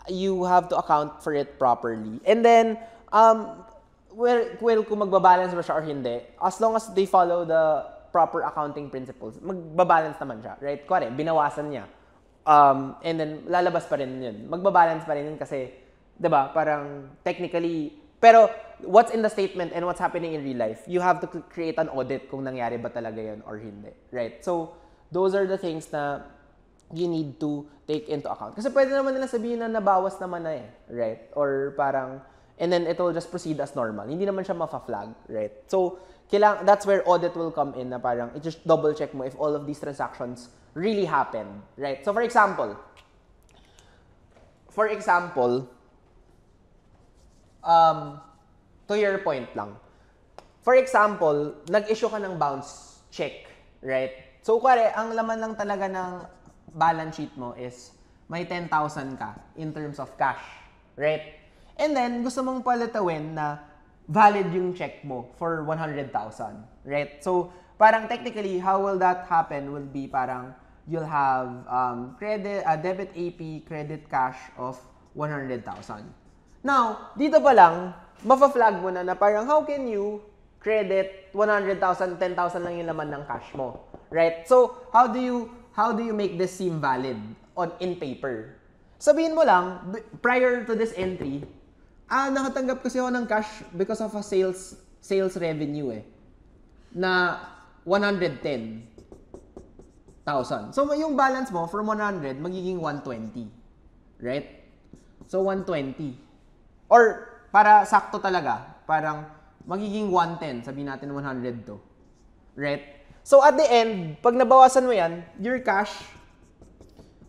you have to account for it properly. And then, well, kung magbabalance ba siya or hindi, as long as they follow the proper accounting principles, magbabalance naman siya, right? Kuwari, binawasan niya. And then, lalabas pa rin yun. Magbabalance pa rin yun kasi, diba, parang technically, pero what's in the statement and what's happening in real life, you have to create an audit kung nangyari ba talaga yun or hindi, right? So, those are the things na you need to take into account. Kasi pwede naman nila sabihin na nabawas naman na right? Or parang, and then it will just proceed as normal. Hindi naman siya ma-flag, right? So, that's where audit will come in na parang, just double check mo if all of these transactions really happen, right? So, for example, to your point lang. For example, nag-issue ka ng bounce check, right? So, kuwari, ang laman lang talaga ng balance sheet mo is may 10,000 ka in terms of cash, right? And then, gusto mong palitawin na valid yung check mo for 100,000, right? So, parang technically, how will that happen will be parang you'll have debit AP, credit cash of 100,000. Now, dito pa lang, mafa-flag mo na parang how can you credit 100,000, 10,000 lang yung laman ng cash mo, right? So, how do you make this seem valid in paper? Sabihin mo lang, prior to this entry, Nakatanggap kasi ako ng cash because of a sales revenue na 110,000. So, yung balance mo from 100 magiging 120. Right? So, 120. Or, para sakto talaga, parang magiging 110. Sabihin natin 100 to. Right? So, at the end, pag nabawasan mo yan, your cash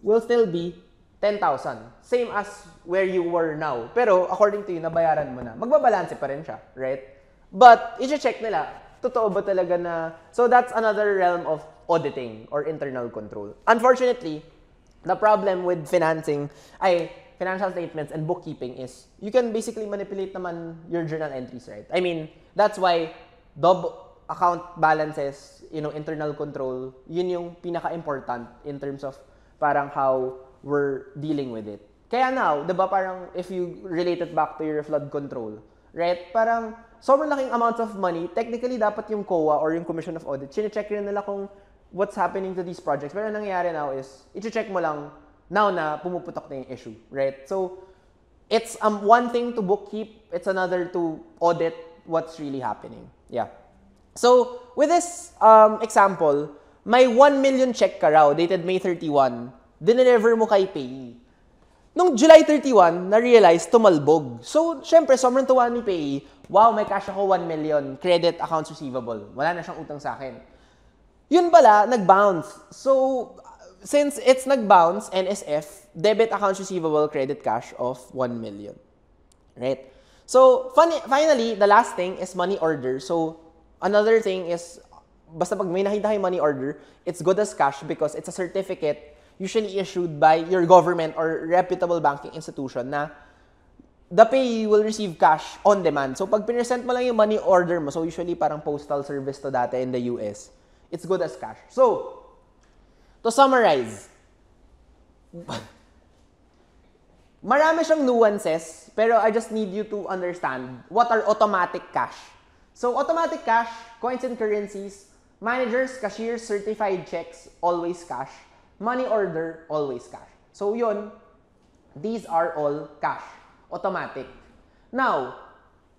will still be 10,000. Same as where you were now. Pero, according to you, nabayaran mo na. Magbabalanse pa rin siya. Right? But, i-check nila, totoo ba talaga na... So, that's another realm of auditing or internal control. Unfortunately, the problem with financial statements and bookkeeping is you can basically manipulate naman your journal entries, right? I mean, that's why account balances, internal control, yun yung pinaka-important in terms of parang how we're dealing with it. Kaya now, diba parang if you relate it back to your flood control, right? Parang sobrang laking amounts of money, technically dapat yung COA or yung Commission of Audit, chine-check rin nila kung what's happening to these projects. Pero nangyayari now is, i-check mo lang now na pumuputok na yung issue, right? So, it's one thing to bookkeep, it's another to audit what's really happening. Yeah. So, with this example, may 1 million check ka raw, dated May 31, dineliver mo kay payee. Nung July 31, na-realize tumalbog. So, syempre, sobrang tuwa ni payee, wow, may cash ako 1 million, credit accounts receivable. Wala na siyang utang sa akin. Yun pala, nag-bounce. So, since it's nag-bounce, NSF, debit accounts receivable, credit cash of 1 million. Right? So, finally, the last thing is money order. So, another thing is, basta pag may nakita kayo money order, it's good as cash because it's a certificate usually issued by your government or reputable banking institution na the payee will receive cash on demand. So, pag pinesent mo lang yung money order mo, so usually parang postal service to dati in the US, it's good as cash. So, to summarize, marami siyang nuances, pero I just need you to understand what are automatic cash. So, automatic cash, coins and currencies, managers, cashiers, certified checks, always cash. Money order, always cash. So, yun, these are all cash, automatic. Now,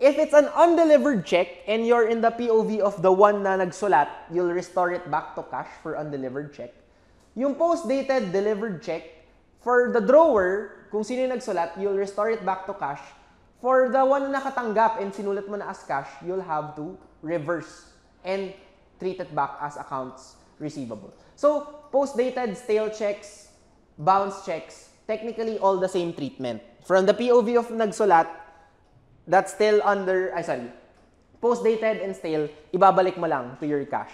if it's an undelivered check and you're in the POV of the one na nagsulat, you'll restore it back to cash for undelivered check. Yung post-dated delivered check, for the drawer, kung sino yung nagsulat, you'll restore it back to cash. For the one na nakatanggap and sinulat mo na as cash, you'll have to reverse and treat it back as accounts receivable. So, post-dated, stale checks, bounce checks, technically all the same treatment. From the POV of nagsulat, that's still under, post-dated and stale, ibabalik mo lang to your cash.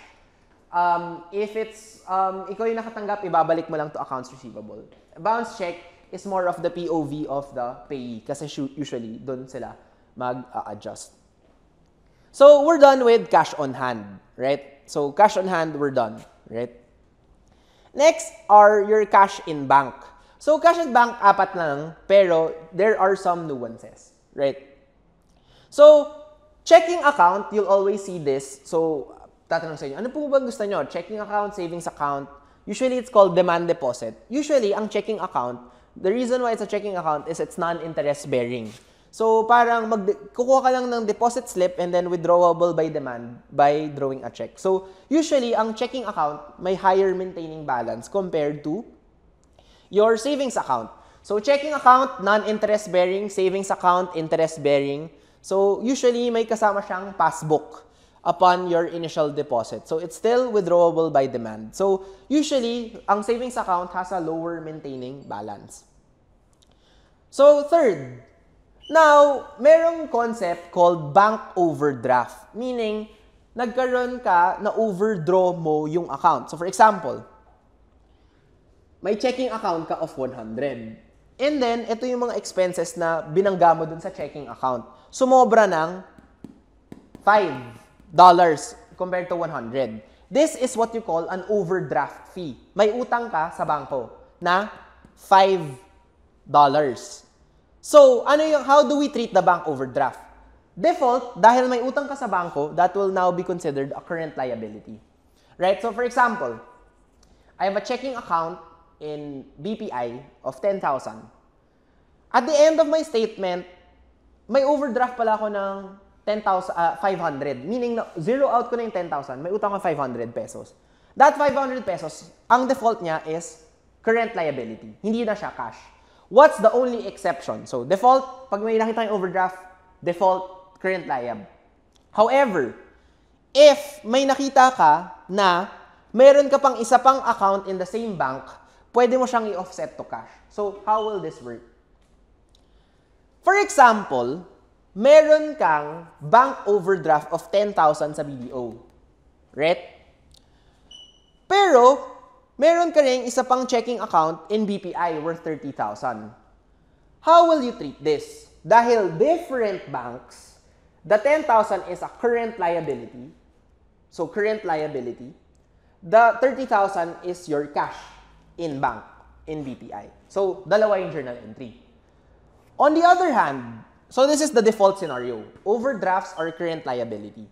If it's, ikaw yung nakatanggap, ibabalik mo lang to accounts receivable. Bounce check is more of the POV of the payee kasi usually, doon sila mag-adjust. So, we're done with cash on hand, right? So, cash on hand, we're done, right? Next are your cash in bank. So, cash in bank, 4 lang, pero there are some nuances, right? So, checking account, you'll always see this. So, tatanong sa inyo, ano po ba gusto nyo? Checking account, savings account. Usually, it's called demand deposit. Usually, ang checking account, the reason why it's a checking account is it's non-interest bearing. So, parang kukuha ka lang ng deposit slip and then withdrawable by demand by drawing a check. So, usually, ang checking account may higher maintaining balance compared to your savings account. So, checking account, non-interest bearing. Savings account, interest bearing. So, usually, may kasama siyang passbook upon your initial deposit. So, it's still withdrawable by demand. So, usually, ang savings account has a lower maintaining balance. So, third, now, merong concept called bank overdraft. Meaning, nagkaroon ka na overdraw mo yung account. So, for example, may checking account ka of 100. And then, ito yung mga expenses na binangga mo dun sa checking account. Sumobra ng $5 compared to 100. This is what you call an overdraft fee. May utang ka sa bangko na $5. So, how do we treat the bank overdraft? Default, dahil may utang ka sa bangko, that will now be considered a current liability. Right? So, for example, I have a checking account in BPI of 10,000. At the end of my statement, may overdraft pala ako ng 500. Meaning, zero out ko na yung 10,000, may utang ko 500 pesos. That 500 pesos, ang default niya is current liability. Hindi na siya cash. What's the only exception? So, default, pag may nakita yung overdraft, default, current liab. However, if may nakita ka na meron ka pang isa pang account in the same bank, pwede mo siyang i-offset to cash. So, how will this work? For example, meron kang bank overdraft of 10,000 sa BDO. Right? Pero, meron ka rin isa pang checking account in BPI worth 30,000. How will you treat this? Dahil different banks, the 10,000 is a current liability. So, current liability. The 30,000 is your cash in bank, in BPI. So, dalawa yung journal entry. On the other hand, so this is the default scenario. Overdrafts are current liability.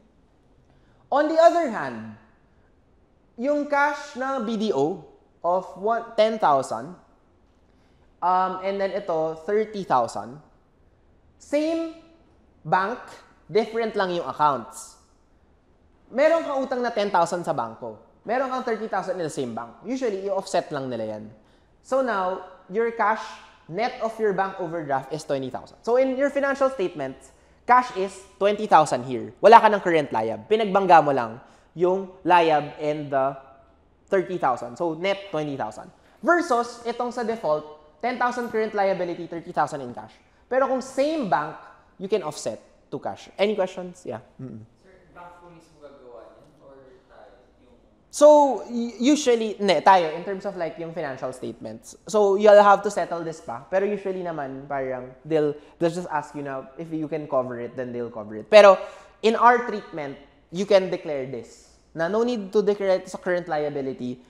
On the other hand, yung cash na BDO of 10,000, and then ito, 30,000, same bank, different lang yung accounts. Meron kang utang na 10,000 sa bangko. Meron kang 30,000 in the same bank. Usually, i-offset lang nila yan. So now, your cash net of your bank overdraft is 20,000. So in your financial statements, cash is 20,000 here. Wala ka ng current liab. Pinagbangga mo lang yung liab and the 30,000. So net 20,000. Versus itong sa default, 10,000 current liability, 30,000 in cash. Pero kung same bank, you can offset to cash. Any questions? Yeah. Sir, bank po mismo gagawa niyan or tayo yung... So, usually, tayo, in terms of like yung financial statements. So, you'll have to settle this pa. Pero usually naman, parang, they'll just ask you now, if you can cover it, then they'll cover it. Pero, in our treatment, you can declare this. Na no need to declare it sa current liability.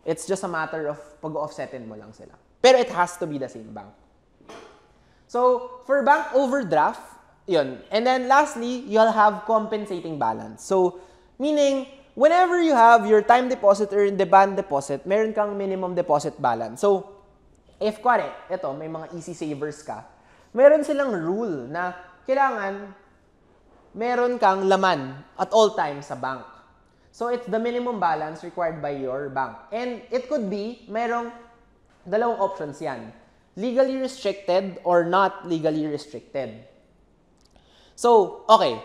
It's just a matter of pag-offsetin mo lang sila. Pero it has to be the same bank. So, for bank overdraft, yun. And then lastly, you'll have compensating balance. So, meaning, whenever you have your time deposit or demand deposit, meron kang minimum deposit balance. So, if kuwari, ito, may mga easy savers ka, meron silang rule na kailangan meron kang laman at all times sa bank. So, it's the minimum balance required by your bank. And it could be, merong dalawang options yan. Legally restricted or not legally restricted. So, okay.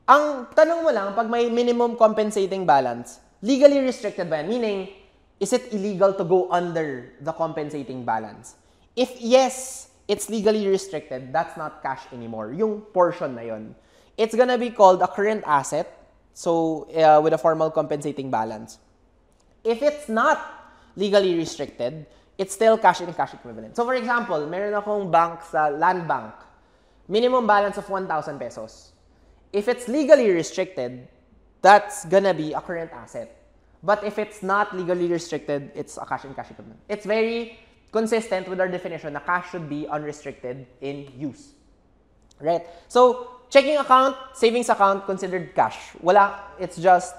Ang tanong mo lang, pag may minimum compensating balance, legally restricted ba yan? Meaning, is it illegal to go under the compensating balance? If yes, it's legally restricted, that's not cash anymore. Yung portion na yun. It's gonna be called a current asset, so with a formal compensating balance. If it's not legally restricted, it's still cash and cash equivalent. So for example, meron akong bank sa land bank. Minimum balance of 1,000 pesos. If it's legally restricted, that's gonna be a current asset. But if it's not legally restricted, it's a cash and cash equivalent. It's very consistent with our definition na cash should be unrestricted in use. Right? So, checking account, savings account, considered cash. Wala, it's just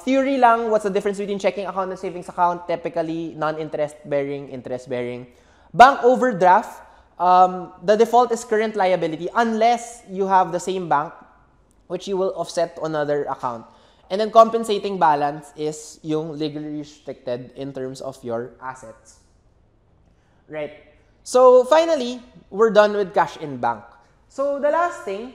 theory lang. What's the difference between checking account and savings account? Typically, non-interest bearing, interest bearing. Bank overdraft, the default is current liability unless you have the same bank, which you will offset to another account. And then compensating balance is yung legally restricted in terms of your assets. Right. So finally, we're done with cash in bank. So the last thing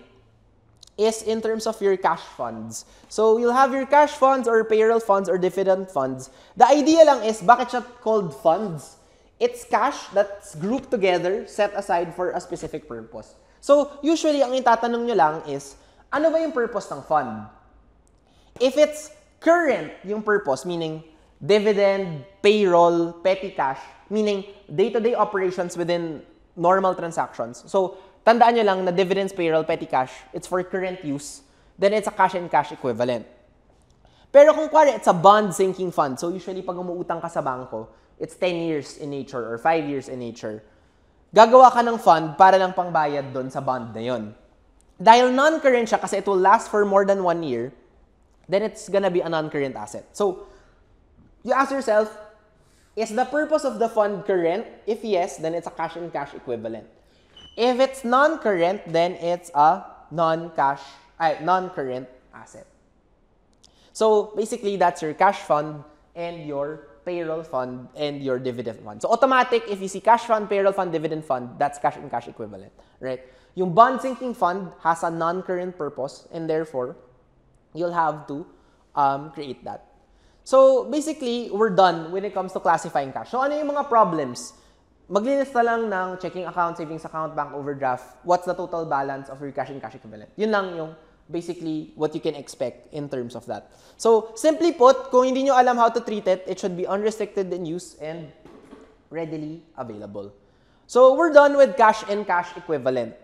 is in terms of your cash funds. So you'll have your cash funds or payroll funds or dividend funds. The idea lang is, bakit siya called funds? It's cash that's grouped together, set aside for a specific purpose. So usually, ang itatanong nyo lang is, ano ba yung purpose ng fund? If it's current yung purpose, meaning dividend, payroll, petty cash, meaning day-to-day operations within normal transactions. So, tandaan nyo lang na dividends, payroll, petty cash, it's for current use, then it's a cash and cash equivalent. Pero kung kuwari, it's a bond sinking fund, so usually pag umuutang ka sa bangko, it's 10 years in nature or 5 years in nature. Gagawa ka ng fund para lang pangbayad doon sa bond na yon. Dahil non-current siya kasi it will last for more than 1 year, then it's gonna be a non-current asset. So, you ask yourself, is the purpose of the fund current? If yes, then it's a cash and cash equivalent. If it's non-current, then it's a non-current asset. So basically, that's your cash fund and your payroll fund and your dividend fund. So automatic, if you see cash fund, payroll fund, dividend fund, that's cash and cash equivalent, right? Yung bond sinking fund has a non-current purpose, and therefore, you'll have to create that. So basically, we're done when it comes to classifying cash. So ano yung mga problems? Maglilista lang ng checking account, savings account, bank overdraft. What's the total balance of your cash and cash equivalent? Yun lang yung basically what you can expect in terms of that. So simply put, kung hindi nyo alam how to treat it, it should be unrestricted in use and readily available. So we're done with cash and cash equivalent.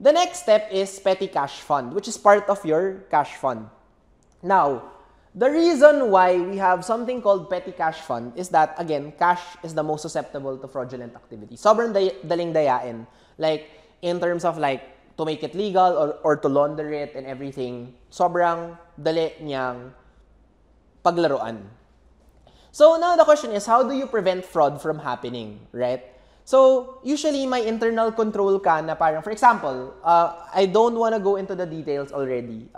The next step is petty cash fund, which is part of your cash fund. Now, the reason why we have something called petty cash fund is that, again, cash is the most susceptible to fraudulent activity. Sobrang daling dayain. Like, in terms of like, to make it legal or to launder it and everything, sobrang dali niyang paglaruan. So now the question is, how do you prevent fraud from happening, right? So usually may internal control ka na parang, for example, I don't want to go into the details already.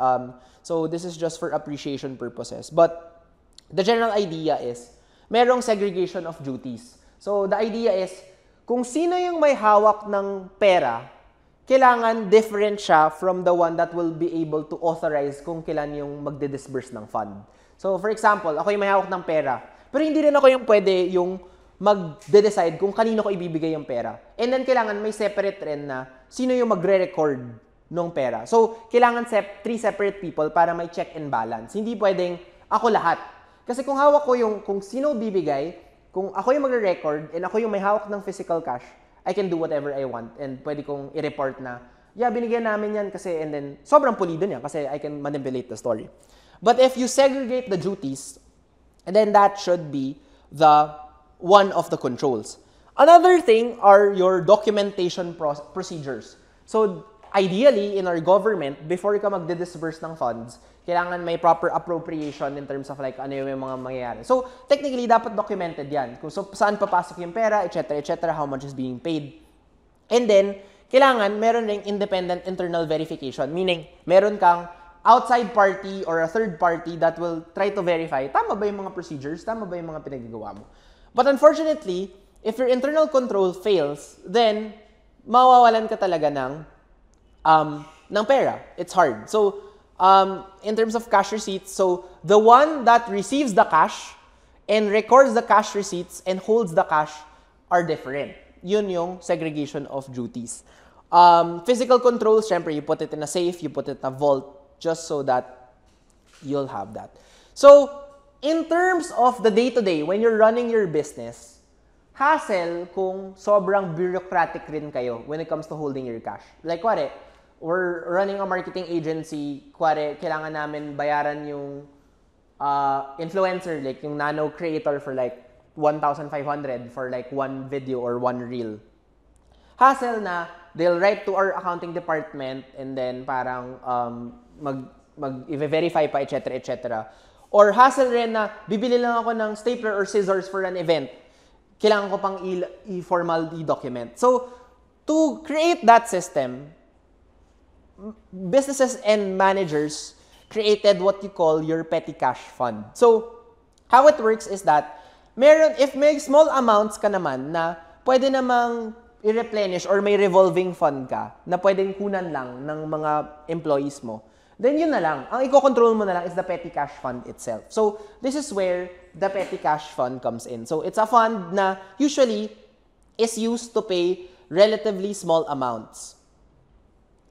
So this is just for appreciation purposes. But the general idea is, merong segregation of duties. So the idea is, kung sino yung may hawak ng pera, kailangan different siya from the one that will be able to authorize kung kailan yung magde-disburse ng fund. So, for example, ako yung may hawak ng pera, pero hindi rin ako yung pwede yung magde-decide kung kanino ko ibibigay yung pera. And then, kailangan may separate rin na sino yung magre-record ng pera. So, kailangan three separate people para may check and balance. Hindi pwedeng ako lahat. Kasi kung hawak ko yung kung sino bibigay, kung ako yung magre-record and ako yung may hawak ng physical cash, I can do whatever I want and pwede kong i-report na, yeah, binigyan namin yan kasi, and then, sobrang pulido niya kasi I can manipulate the story. But if you segregate the duties, then that should be the one of the controls. Another thing are your documentation procedures. So, ideally, in our government, before ka magde-disburse ng funds, kailangan may proper appropriation in terms of like ano yung mga mangyayari. So, technically, dapat documented yan. Kung saan papasok yung pera, etc., how much is being paid. And then, kailangan meron ring independent internal verification. Meaning, meron kang outside party or a third party that will try to verify, tama ba yung mga procedures? Tama ba yung mga pinagagawa mo? But unfortunately, if your internal control fails, then, mawawalan ka talaga ng pera. It's hard. So, in terms of cash receipts, so the one that receives the cash and records the cash receipts and holds the cash are different. Yun yung segregation of duties. Physical controls, syempre, you put it in a safe, you put it in a vault, just so that you'll have that. So, in terms of the day-to-day, when you're running your business, hassle kung sobrang bureaucratic rin kayo when it comes to holding your cash. Like, we're running a marketing agency, kailangan namin bayaran yung influencer, like yung nano creator for like 1,500 for like one video or one reel. Hassle na, they'll write to our accounting department and then parang mag-verify pa, etc. Or hassle rin na, bibili lang ako ng stapler or scissors for an event. Kailangan ko pang i-formal document. So, to create that system, businesses and managers created what you call your petty cash fund. So, how it works is that, if may small amounts ka naman na pwede namang i-replenish or may revolving fund ka na pwedeng kunan lang ng mga employees mo, then yun na lang. Ang i-control mo na lang is the petty cash fund itself. So, this is where the petty cash fund comes in. So, it's a fund na usually is used to pay relatively small amounts.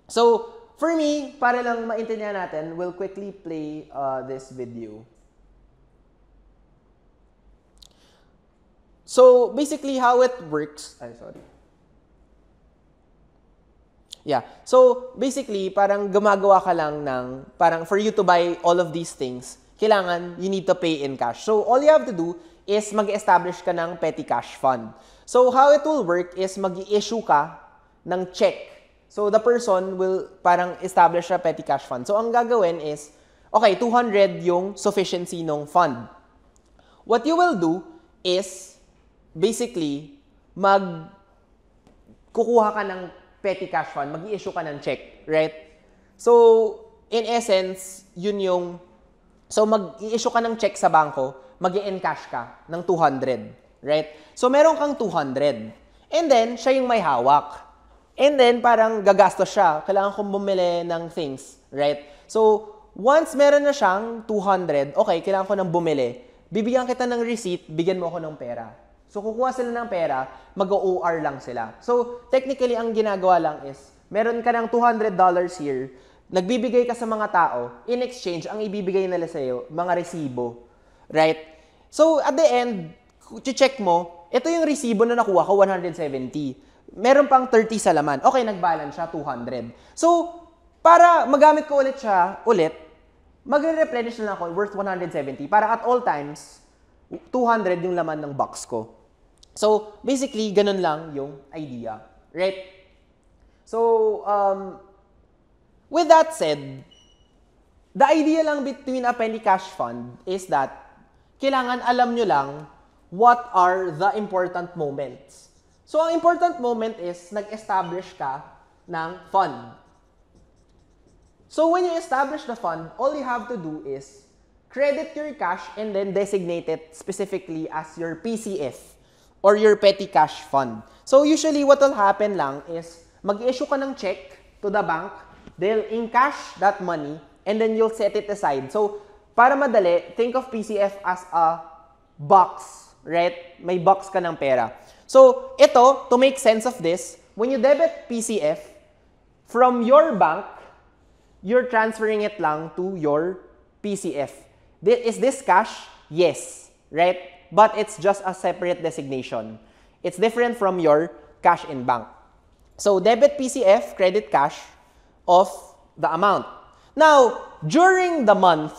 So, for me, para lang maintindihan natin, we'll quickly play this video. So, basically, how it works... Yeah. So, basically, parang gumagawa ka lang ng... Parang for you to buy all of these things, kailangan you need to pay in cash. So, all you have to do is mag-establish ka ng petty cash fund. So, how it will work is mag-i-issue ka ng check. So, the person will parang establish a petty cash fund. So, ang gagawin is, okay, 200 yung sufficiency ng fund. What you will do is, basically, kukuha ka ng petty cash fund, mag-i-issue ka ng check, right? So, in essence, yun yung, so mag-i-issue ka ng check sa bangko, mag-i-encash ka ng 200, right? So, meron kang 200. And then, siya yung may hawak. And then, parang gagastos siya. Kailangan kong bumili ng things, right? So, once meron na siyang 200, okay, kailangan ko nang bumili. Bibigyan kita ng receipt, bigyan mo ako ng pera. So, kukuha sila ng pera, mag-OR lang sila. So, technically, ang ginagawa lang is, meron ka ng $200 here, nagbibigay ka sa mga tao, in exchange, ang ibibigay nila sa'yo, mga resibo. Right? So, at the end, check mo, ito yung resibo na nakuha ko, 170. Meron pang 30 sa laman. Okay, nag-balance siya, 200. So, para magamit ko ulit siya, magre-replenish na lang ako worth 170. Para at all times, 200 yung laman ng box ko. So, basically, ganun lang yung idea. Right? So, with that said, the idea lang between a penny cash fund is that kailangan alam nyo lang what are the important moments. So, ang important moment is nag-establish ka ng fund. So, when you establish the fund, all you have to do is credit your cash and then designate it specifically as your PCF or your petty cash fund. So, usually what will happen lang is mag-issue ka ng check to the bank, they'll encash that money, and then you'll set it aside. So, para madali, think of PCF as a box, right? May box ka ng pera. So, ito, to make sense of this, when you debit PCF, from your bank, you're transferring it lang to your PCF. Is this cash? Yes, right? But it's just a separate designation. It's different from your cash in bank. So, debit PCF, credit cash of the amount. Now, during the month,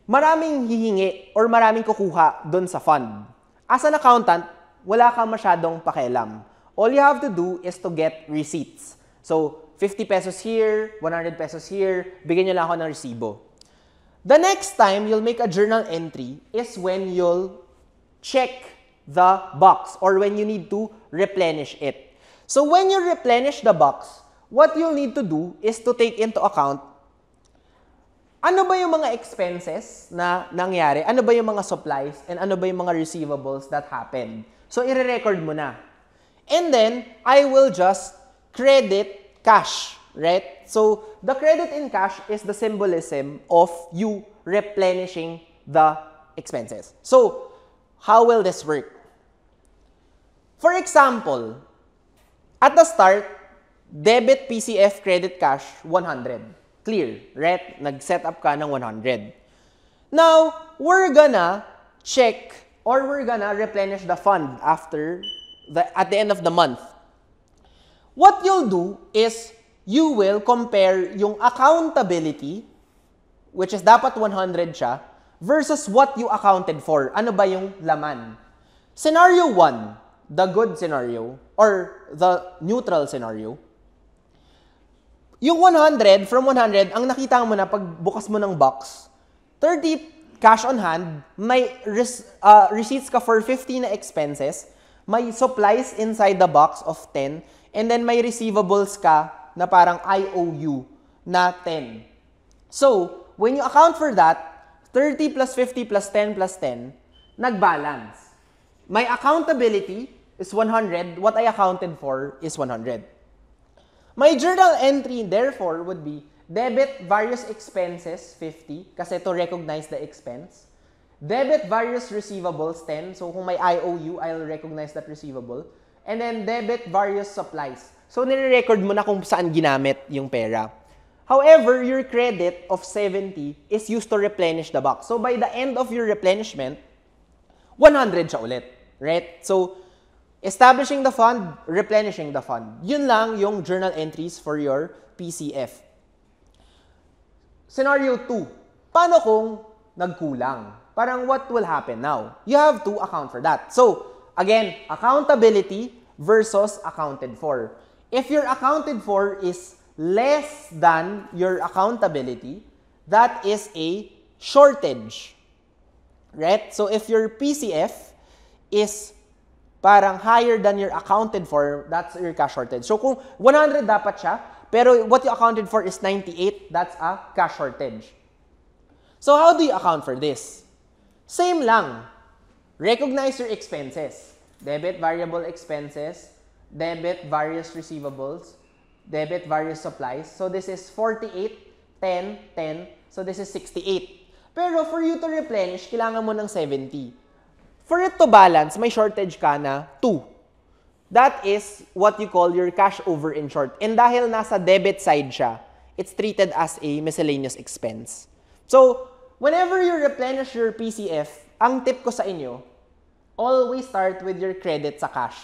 maraming hihingi or maraming kukuha dun sa fund. As an accountant, wala ka masyadong pakialam. All you have to do is to get receipts. So, 50 pesos here, 100 pesos here, bigyan nyo lang ako ng resibo. The next time you'll make a journal entry is when you'll check the box or when you need to replenish it. So, when you replenish the box, what you'll need to do is to take into account ano ba yung mga expenses na nangyari, ano ba yung mga supplies, and ano ba yung mga receivables that happened. So, i-record mo na. And then, I will just credit cash, right? So, the credit in cash is the symbolism of you replenishing the expenses. So, how will this work? For example, at the start, debit PCF credit cash 100. Clear, right? Nag-set up ka ng 100. Now, we're gonna check or we're gonna replenish the fund at the end of the month. What you'll do is you will compare yung accountability, which is dapat 100 siya, versus what you accounted for. Ano ba yung laman? Scenario 1, the good scenario, or the neutral scenario, yung 100, from 100, ang nakita mo na pag bukas mo ng box, 30 cash on hand, may receipts ka for 50 na expenses, may supplies inside the box of 10, and then may receivables ka na parang IOU na 10. So, when you account for that, 30 plus 50 plus 10 plus 10, nag-balance. My accountability is 100, what I accounted for is 100. My journal entry, therefore, would be debit various expenses, 50, kasi to recognize the expense. Debit various receivables, 10. So, kung may IOU, I'll recognize that receivable. And then, debit various supplies. So, nire-record mo na kung saan ginamit yung pera. However, your credit of 70 is used to replenish the box. So, by the end of your replenishment, 100 siya ulit. Right? So, establishing the fund, replenishing the fund. Yun lang yung journal entries for your PCF. Scenario 2. Paano kung nagkulang? Parang what will happen now? You have to account for that. So, again, accountability versus accounted for. If your accounted for is less than your accountability, that is a shortage. Right? So, if your PCF is parang higher than your accounted for, that's your cash shortage. So kung 100 dapat siya, pero what you accounted for is 98, that's a cash shortage. So how do you account for this? Same lang. Recognize your expenses. Debit variable expenses, debit various receivables, debit various supplies. So this is 48, 10, 10. So this is 68. Pero for you to replenish, kailangan mo ng 70. For it to balance, may shortage ka na 2. That is what you call your cash over in short. And dahil nasa debit side siya, it's treated as a miscellaneous expense. So, whenever you replenish your PCF, ang tip ko sa inyo, always start with your credit sa cash.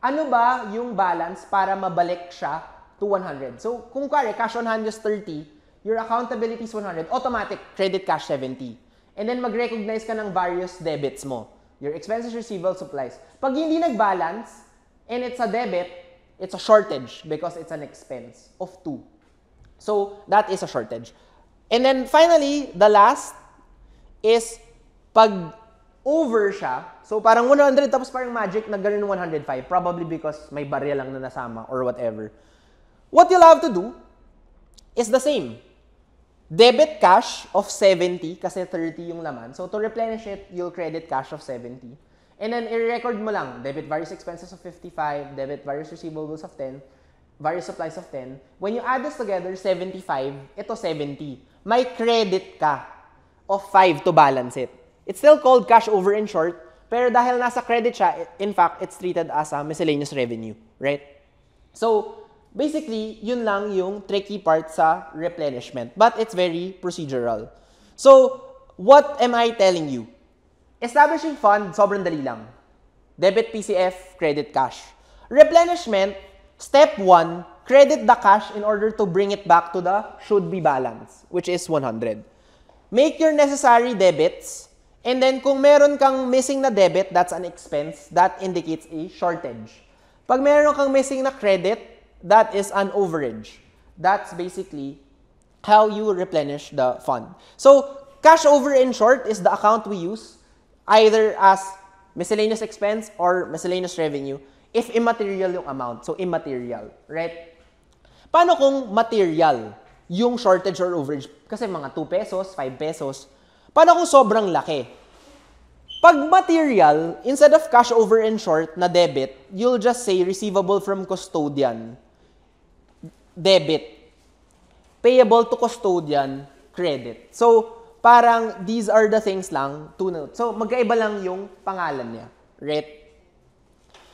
Ano ba yung balance para mabalik siya to 100? So, kung kare, cash on hand is 30, your accountability is 100, automatic, credit cash 70. And then mag-recognize ka ng various debits mo. Your expenses, receivables, supplies. Pag hindi nag-balance, and it's a debit, it's a shortage because it's an expense of 2. So, that is a shortage. And then, finally, the last is pag over siya, so parang 100 tapos parang magic, nagganon 105, probably because may barya lang na nasama or whatever. What you'll have to do is the same. Debit cash of 70 kasi 30 yung laman. So, to replenish it, you'll credit cash of 70. And then, i-record mo lang, debit various expenses of 55, debit various receivables of 10, various supplies of 10. When you add this together, 75, ito 70. May credit ka of 5 to balance it. It's still called cash over in short, pero dahil nasa credit siya, in fact, it's treated as a miscellaneous revenue, right? So, basically, yun lang yung tricky part sa replenishment. But it's very procedural. So, what am I telling you? Establishing fund, sobrang dali lang. Debit PCF, credit cash. Replenishment, step 1, credit the cash in order to bring it back to the should-be balance, which is 100. Make your necessary debits, and then kung meron kang missing na debit, that's an expense, that indicates a shortage. Pag meron kang missing na credit, that is an overage. That's basically how you replenish the fund. So, cash over in short is the account we use either as miscellaneous expense or miscellaneous revenue if immaterial yung amount. So, immaterial, right? Paano kung material yung shortage or overage? Kasi mga 2 pesos, 5 pesos. Paano kung sobrang laki? Pag material, instead of cash over in short na debit, you'll just say receivable from custodian. Debit. Payable to custodian, credit. So, parang these are the things lang to note. So, magkaiba lang yung pangalan niya. Right?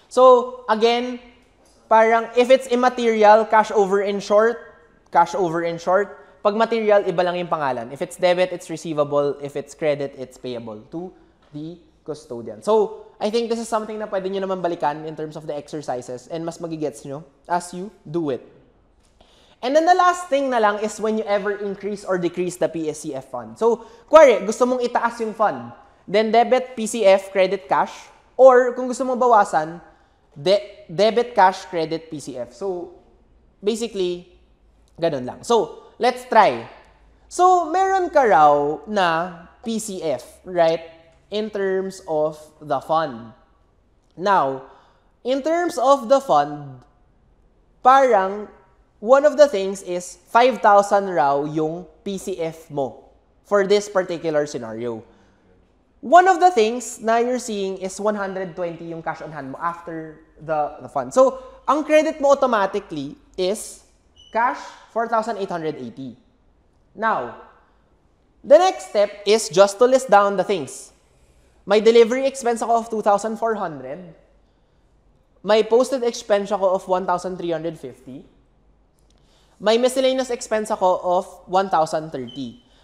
So, again, parang if it's immaterial, cash over in short, cash over in short. Pag material, iba lang yung pangalan. If it's debit, it's receivable. If it's credit, it's payable to the custodian. So, I think this is something na pwede nyo naman balikan in terms of the exercises and mas magigets nyo as you do it. And then the last thing na lang is when you ever increase or decrease the PSCF fund. So, kuwari, gusto mong itaas yung fund. Then debit, PCF, credit, cash. Or kung gusto mong bawasan, debit, cash, credit, PCF. So, basically, ganun lang. So, let's try. So, meron ka raw na PCF, right? In terms of the fund. Now, in terms of the fund, parang one of the things is 5,000 raw yung PCF mo for this particular scenario. One of the things na you're seeing is 120 yung cash on hand mo after the fund. So, ang credit mo automatically is cash 4,880. Now, the next step is just to list down the things. May delivery expense ako of 2,400. May posted expense ako of 1,350. May miscellaneous expense ako of 1,030.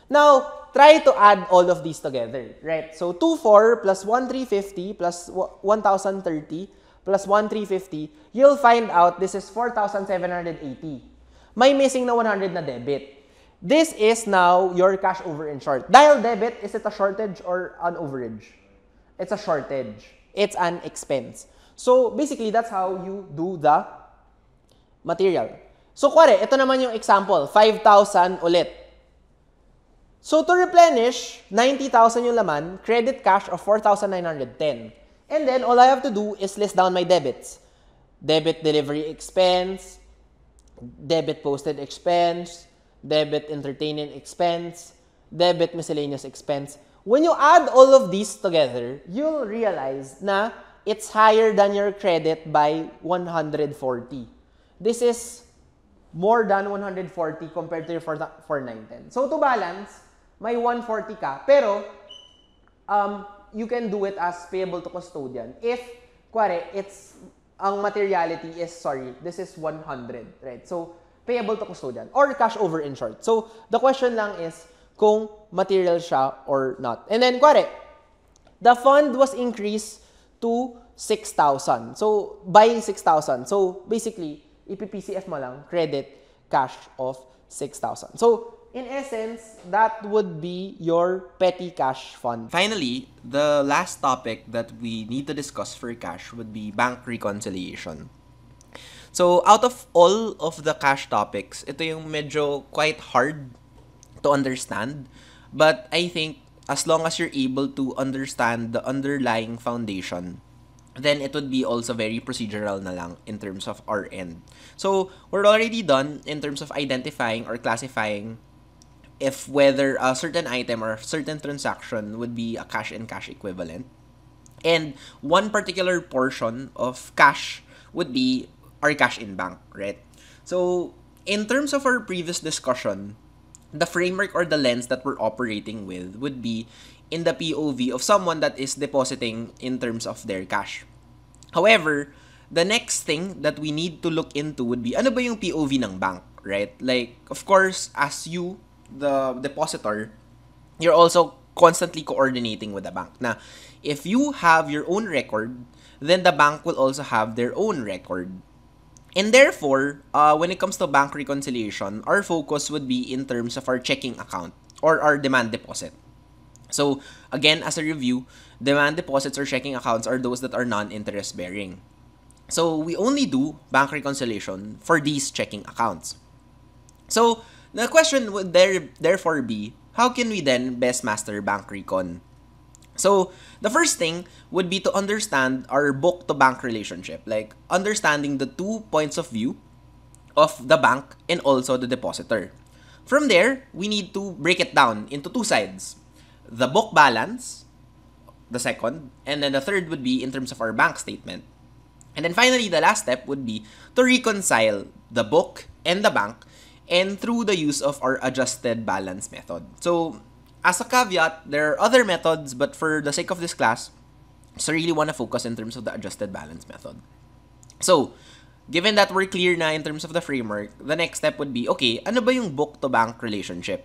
Now, try to add all of these together, right? So, 2,400 plus 1,350 plus 1,030 plus 1,350, you'll find out this is 4,780. May missing na 100 na debit. This is now your cash over in short. Dahil debit, is it a shortage or an overage? It's a shortage. It's an expense. So, basically, that's how you do the material. So, kuwari, ito naman yung example, 5,000 ulit. So, to replenish, 90,000 yung laman, credit cash of 4,910. And then, all I have to do is list down my debits. Debit delivery expense, debit posted expense, debit entertainment expense, debit miscellaneous expense. When you add all of these together, you'll realize na it's higher than your credit by 140. This is more than 140 compared to your 4910. So to balance, may 140 ka, pero you can do it as payable to custodian. If, kuwari, ang materiality is, this is 100, right? So, payable to custodian or cash over in short. So, the question lang is kung material siya or not. And then, kuwari, the fund was increased to 6,000. So, by 6,000. So, basically, ipipcf mo lang, credit, cash of 6,000. So, in essence, that would be your petty cash fund. Finally, the last topic that we need to discuss for cash would be bank reconciliation. So, out of all of the cash topics, ito yung medyo quite hard to understand. But I think as long as you're able to understand the underlying foundation, then it would be also very procedural na lang in terms of our end. So, we're already done in terms of identifying or classifying if whether a certain item or a certain transaction would be a cash and cash equivalent. And one particular portion of cash would be our cash in bank, right? So, in terms of our previous discussion, the framework or the lens that we're operating with would be in the POV of someone that is depositing in terms of their cash. However, the next thing that we need to look into would be, ano ba yung POV ng bank, right? Like, of course, as you, the depositor, you're also constantly coordinating with the bank. Now, if you have your own record, then the bank will also have their own record. And therefore, when it comes to bank reconciliation, our focus would be in terms of our checking account or our demand deposit. So, again, as a review, demand deposits or checking accounts are those that are non-interest bearing. So, we only do bank reconciliation for these checking accounts. So, the question would therefore be, how can we then best master bank recon? So, the first thing would be to understand our book-to-bank relationship, like understanding the 2 points of view of the bank and also the depositor. From there, we need to break it down into 2 sides. The book balance, the second, and then the third would be in terms of our bank statement. And then finally, the last step would be to reconcile the book and the bank and through the use of our adjusted balance method. So, as a caveat, there are other methods, but for the sake of this class, I really want to focus in terms of the adjusted balance method. So, given that we're clear na in terms of the framework, the next step would be, okay, ano ba yung book-to-bank relationship?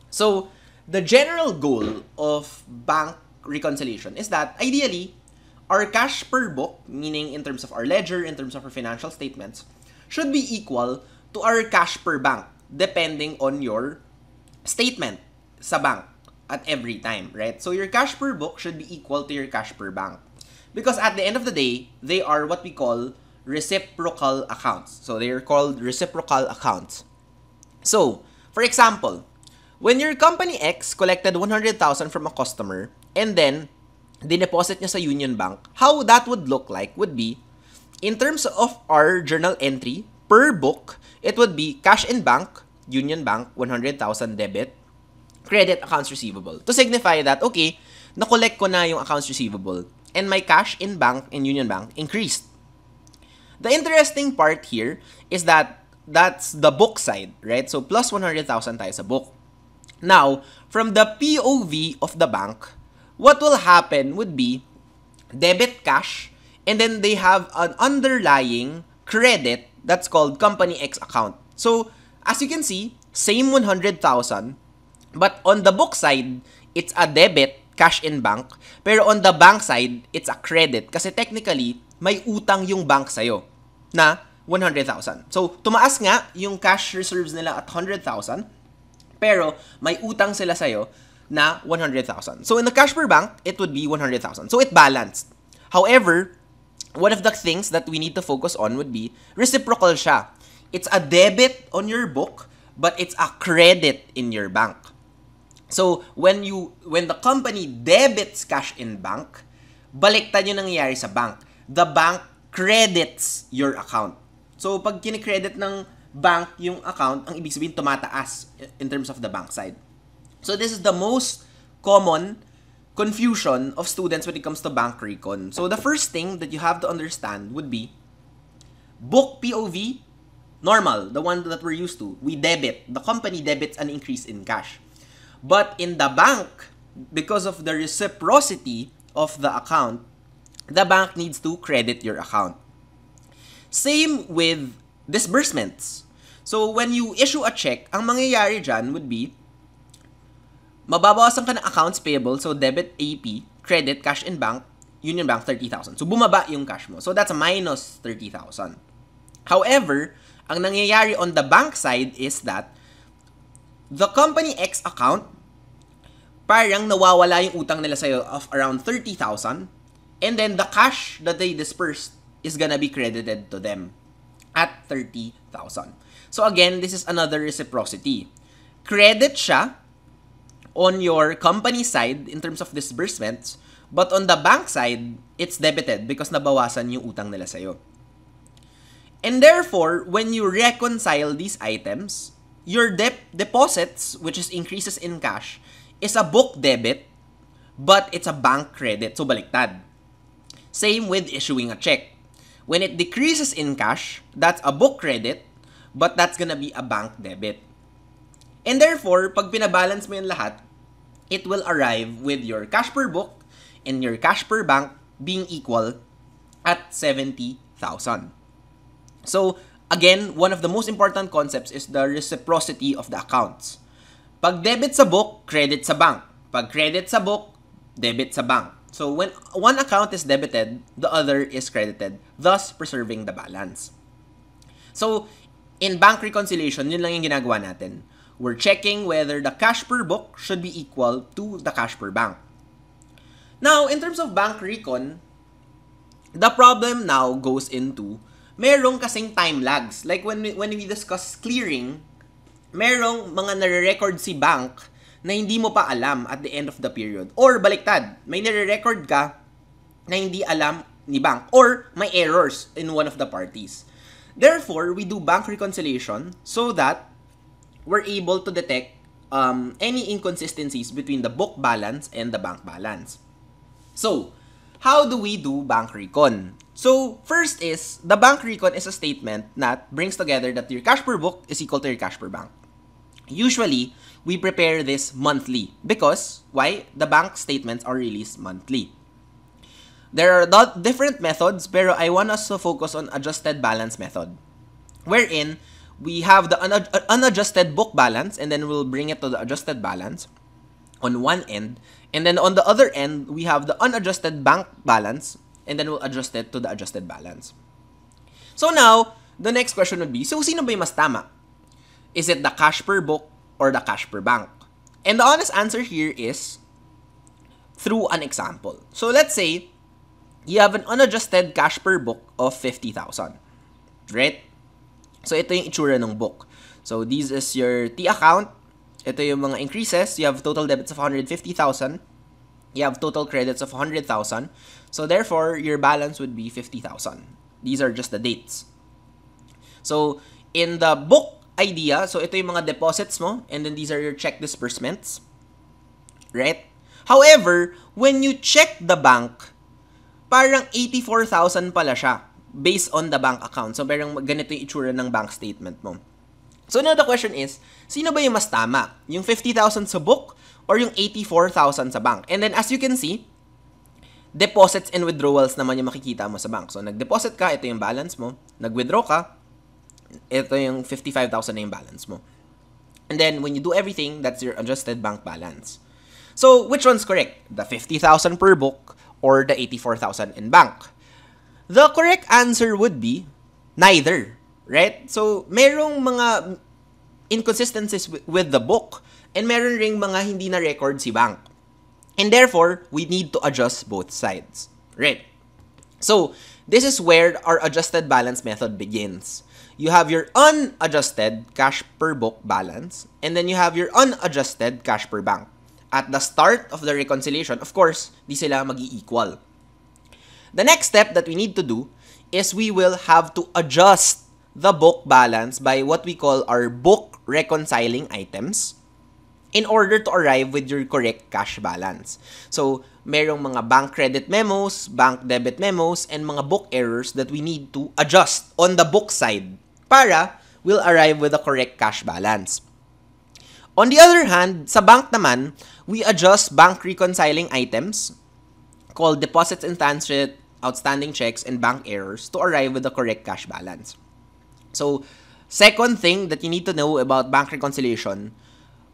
So, the general goal of bank reconciliation is that, ideally, our cash per book, meaning in terms of our ledger, in terms of our financial statements, should be equal to our cash per bank, depending on your statement sa bank at every time, right? So your cash per book should be equal to your cash per bank. Because at the end of the day, they are what we call reciprocal accounts. So they are called reciprocal accounts. So, for example, when your company X collected 100,000 from a customer and then dineposit niya sa Union Bank, how that would look like would be, in terms of our journal entry, per book, it would be cash in bank, Union Bank, 100,000 debit, credit accounts receivable. To signify that, okay, na-collect ko na yung accounts receivable and my cash in bank in Union Bank increased. The interesting part here is that that's the book side, right? So, plus 100,000 tayo sa book. Now, from the POV of the bank, what will happen would be debit cash and then they have an underlying credit that's called Company X account. So, as you can see, same 100,000, but on the book side, it's a debit, cash in bank. Pero on the bank side, it's a credit. Kasi technically, may utang yung bank sa'yo na 100,000. So, tumaas nga yung cash reserves nila at 100,000. Pero may utang sila sa'yo na 100,000. So, in the cash per bank, it would be 100,000. So, it balanced. However, one of the things that we need to focus on would be reciprocal siya. It's a debit on your book, but it's a credit in your bank. So, when the company debits cash in bank, baliktad yung nangyayari sa bank. The bank credits your account. So, pag kinikredit ng bank yung account, ang ibig sabihin tumataas in terms of the bank side. So, this is the most common confusion of students when it comes to bank recon. So, the first thing that you have to understand would be book POV, normal, the one that we're used to. We debit. The company debits an increase in cash. But in the bank, because of the reciprocity of the account, the bank needs to credit your account. Same with disbursements. So, when you issue a check, ang mangyayari dyan would be, mababawasan ka ng accounts payable, so debit AP, credit, cash in bank, Union Bank, 30,000. So, bumaba yung cash mo. So, that's a minus 30,000. However, ang nangyayari on the bank side is that the company X account, parang nawawala yung utang nila sa'yo of around 30,000, and then the cash that they dispersed is gonna be credited to them at 30,000. So again, this is another reciprocity. Credit siya on your company side in terms of disbursements, but on the bank side, it's debited because nabawasan yung utang nila sa'yo. And therefore, when you reconcile these items, your deposits, which is increases in cash, is a book debit, but it's a bank credit. So, baliktad. Same with issuing a check. When it decreases in cash, that's a book credit, but that's gonna be a bank debit. And therefore, pag pinabalance mo yung lahat, it will arrive with your cash per book and your cash per bank being equal at 70,000. So, again, one of the most important concepts is the reciprocity of the accounts. Pag debit sa book, credit sa bank. Pag credit sa book, debit sa bank. So, when one account is debited, the other is credited, thus preserving the balance. So, in bank reconciliation, yun lang yung ginagawa natin. We're checking whether the cash per book should be equal to the cash per bank. Now, in terms of bank recon, the problem now goes into merong kasing time lags. Like when we discuss clearing, merong mga nare-record si bank na hindi mo pa alam at the end of the period. Or baliktad, may nare-record ka na hindi alam ni bank. Or may errors in one of the parties. Therefore, we do bank reconciliation so that we're able to detect any inconsistencies between the book balance and the bank balance. So, how do we do bank recon? So, first is, the bank recon is a statement that brings together that your cash per book is equal to your cash per bank. Usually, we prepare this monthly because, why? The bank statements are released monthly. There are different methods, pero I want us to focus on adjusted balance method, wherein we have the unadjusted book balance and then we'll bring it to the adjusted balance on one end, and then on the other end, we have the unadjusted bank balance and then we'll adjust it to the adjusted balance. So now, the next question would be, so sino ba yung mas tama? Is it the cash per book or the cash per bank? And the honest answer here is through an example. So let's say you have an unadjusted cash per book of 50,000, right? So ito yung itsura ng book. So this is your T account. Ito yung mga increases. You have total debits of 150,000. You have total credits of 100,000. So therefore, your balance would be 50,000. These are just the dates. So in the book idea, so ito yung mga deposits mo, and then these are your check disbursements, right? However, when you check the bank, parang 84,000 pala siya based on the bank account. So parang ganito yung itsura ng bank statement mo. So now the question is, sino ba yung mas tama? Yung 50,000 sa book or yung 84,000 sa bank? And then as you can see, deposits and withdrawals naman yung makikita mo sa bank. So nag-deposit ka, ito yung balance mo. Nag-withdraw ka, ito yung 55,000 na yung balance mo. And then when you do everything, that's your adjusted bank balance. So which one's correct? The 50,000 per book or the 84,000 in bank? The correct answer would be neither. Right? So, merong mga inconsistencies with the book and meron ring mga hindi na record si bank. And therefore, we need to adjust both sides. Right? So, this is where our adjusted balance method begins. You have your unadjusted cash per book balance and then you have your unadjusted cash per bank. At the start of the reconciliation, of course, di sila mag-i-equal. The next step that we need to do is we will have to adjust the book balance by what we call our book reconciling items in order to arrive with your correct cash balance. So, merong mga bank credit memos, bank debit memos, and mga book errors that we need to adjust on the book side para we'll arrive with the correct cash balance. On the other hand, sa bank naman, we adjust bank reconciling items called deposits in transit, outstanding checks, and bank errors to arrive with the correct cash balance. So, second thing that you need to know about bank reconciliation,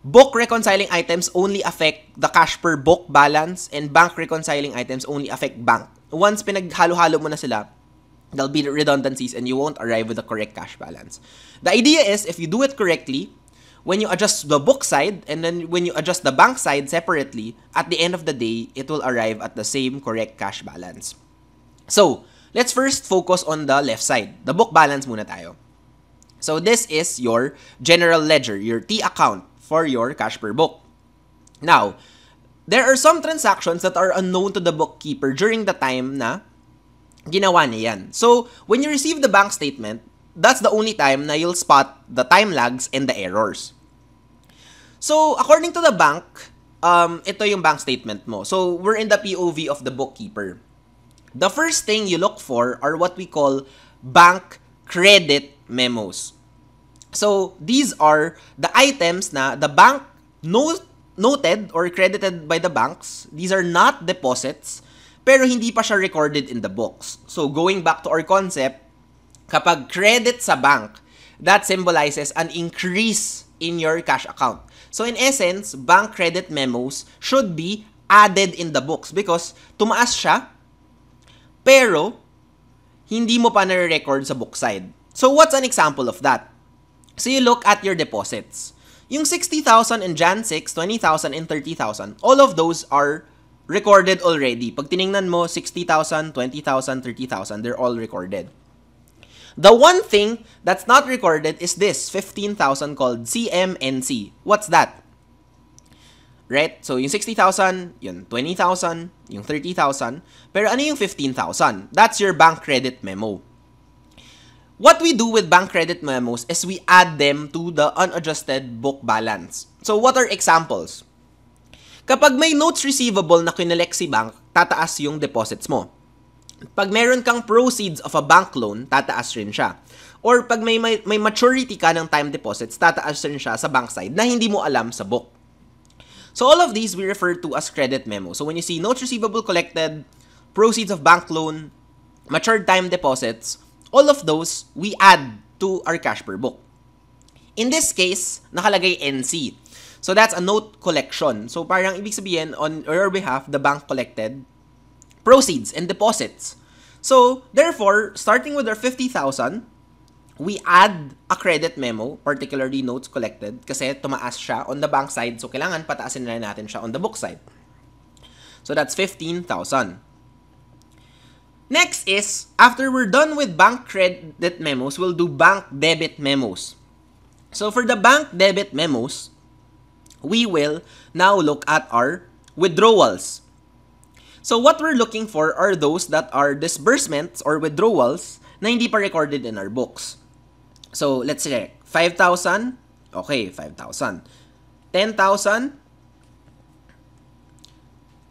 book reconciling items only affect the cash per book balance and bank reconciling items only affect bank. Once pinaghalo-halo mo na sila, there'll be redundancies and you won't arrive with the correct cash balance. The idea is, if you do it correctly, when you adjust the book side and then when you adjust the bank side separately, at the end of the day, it will arrive at the same correct cash balance. So, let's first focus on the left side. The book balance muna tayo. So, this is your general ledger, your T account for your cash per book. Now, there are some transactions that are unknown to the bookkeeper during the time na ginawa niya yan. So, when you receive the bank statement, that's the only time na you'll spot the time lags and the errors. So, according to the bank, ito yung bank statement mo. So, we're in the POV of the bookkeeper. The first thing you look for are what we call bank credit memos. So, these are the items na the bank noted or credited by the banks. These are not deposits, pero hindi pa siya recorded in the books. So, going back to our concept, kapag credit sa bank, that symbolizes an increase in your cash account. So, in essence, bank credit memos should be added in the books because tumaas siya, pero hindi mo pa na-record sa book side. So, what's an example of that? So, you look at your deposits. Yung 60,000 in Jan 6, 20,000, and 30,000, all of those are recorded already. Pag tiningnan mo, 60,000, 20,000, 30,000, they're all recorded. The one thing that's not recorded is this, 15,000 called CMNC. What's that? Right? So, yung 60,000, yung 20,000, yung 30,000, pero ano yung 15,000? That's your bank credit memo. What we do with bank credit memos is we add them to the unadjusted book balance. So, what are examples? Kapag may notes receivable na kinelect si bank, tataas yung deposits mo. Pag meron kang proceeds of a bank loan, tataas rin siya. Or pag may maturity ka ng time deposits, tataas rin siya sa bank side na hindi mo alam sa book. So, all of these we refer to as credit memo. So, when you see notes receivable collected, proceeds of bank loan, matured time deposits, all of those we add to our cash per book. In this case, nakalagay NC. So, that's a note collection. So, parang ibig sabihin, on your behalf, the bank collected proceeds and deposits. So, therefore, starting with our 50,000, we add a credit memo, particularly notes collected, kasi tumaas siya on the bank side. So, kailangan pataasin na natin siya on the book side. So, that's 15,000. Next is, after we're done with bank credit memos, we'll do bank debit memos. So, for the bank debit memos, we will now look at our withdrawals. So, what we're looking for are those that are disbursements or withdrawals na hindi pa recorded in our books. So, let's check. 5,000. Okay, 5,000. 10,000.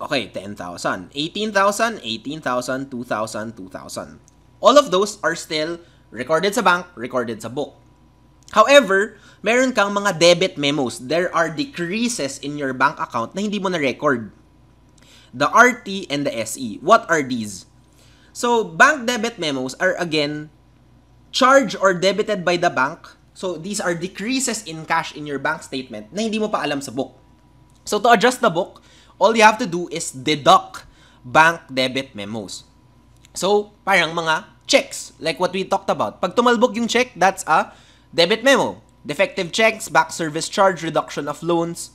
Okay, 10,000. 18,000, 18,000, 2,000, 2,000. All of those are still recorded sa bank, recorded sa book. However, meron kang mga debit memos. There are decreases in your bank account na hindi mo na-record. The RT and the SE. What are these? So, bank debit memos are again charged or debited by the bank. So, these are decreases in cash in your bank statement na hindi mo pa alam sa book. So, to adjust the book, all you have to do is deduct bank debit memos. So, parang mga checks, like what we talked about. Pag tumalbog yung check, that's a debit memo. Defective checks, back service charge, reduction of loans.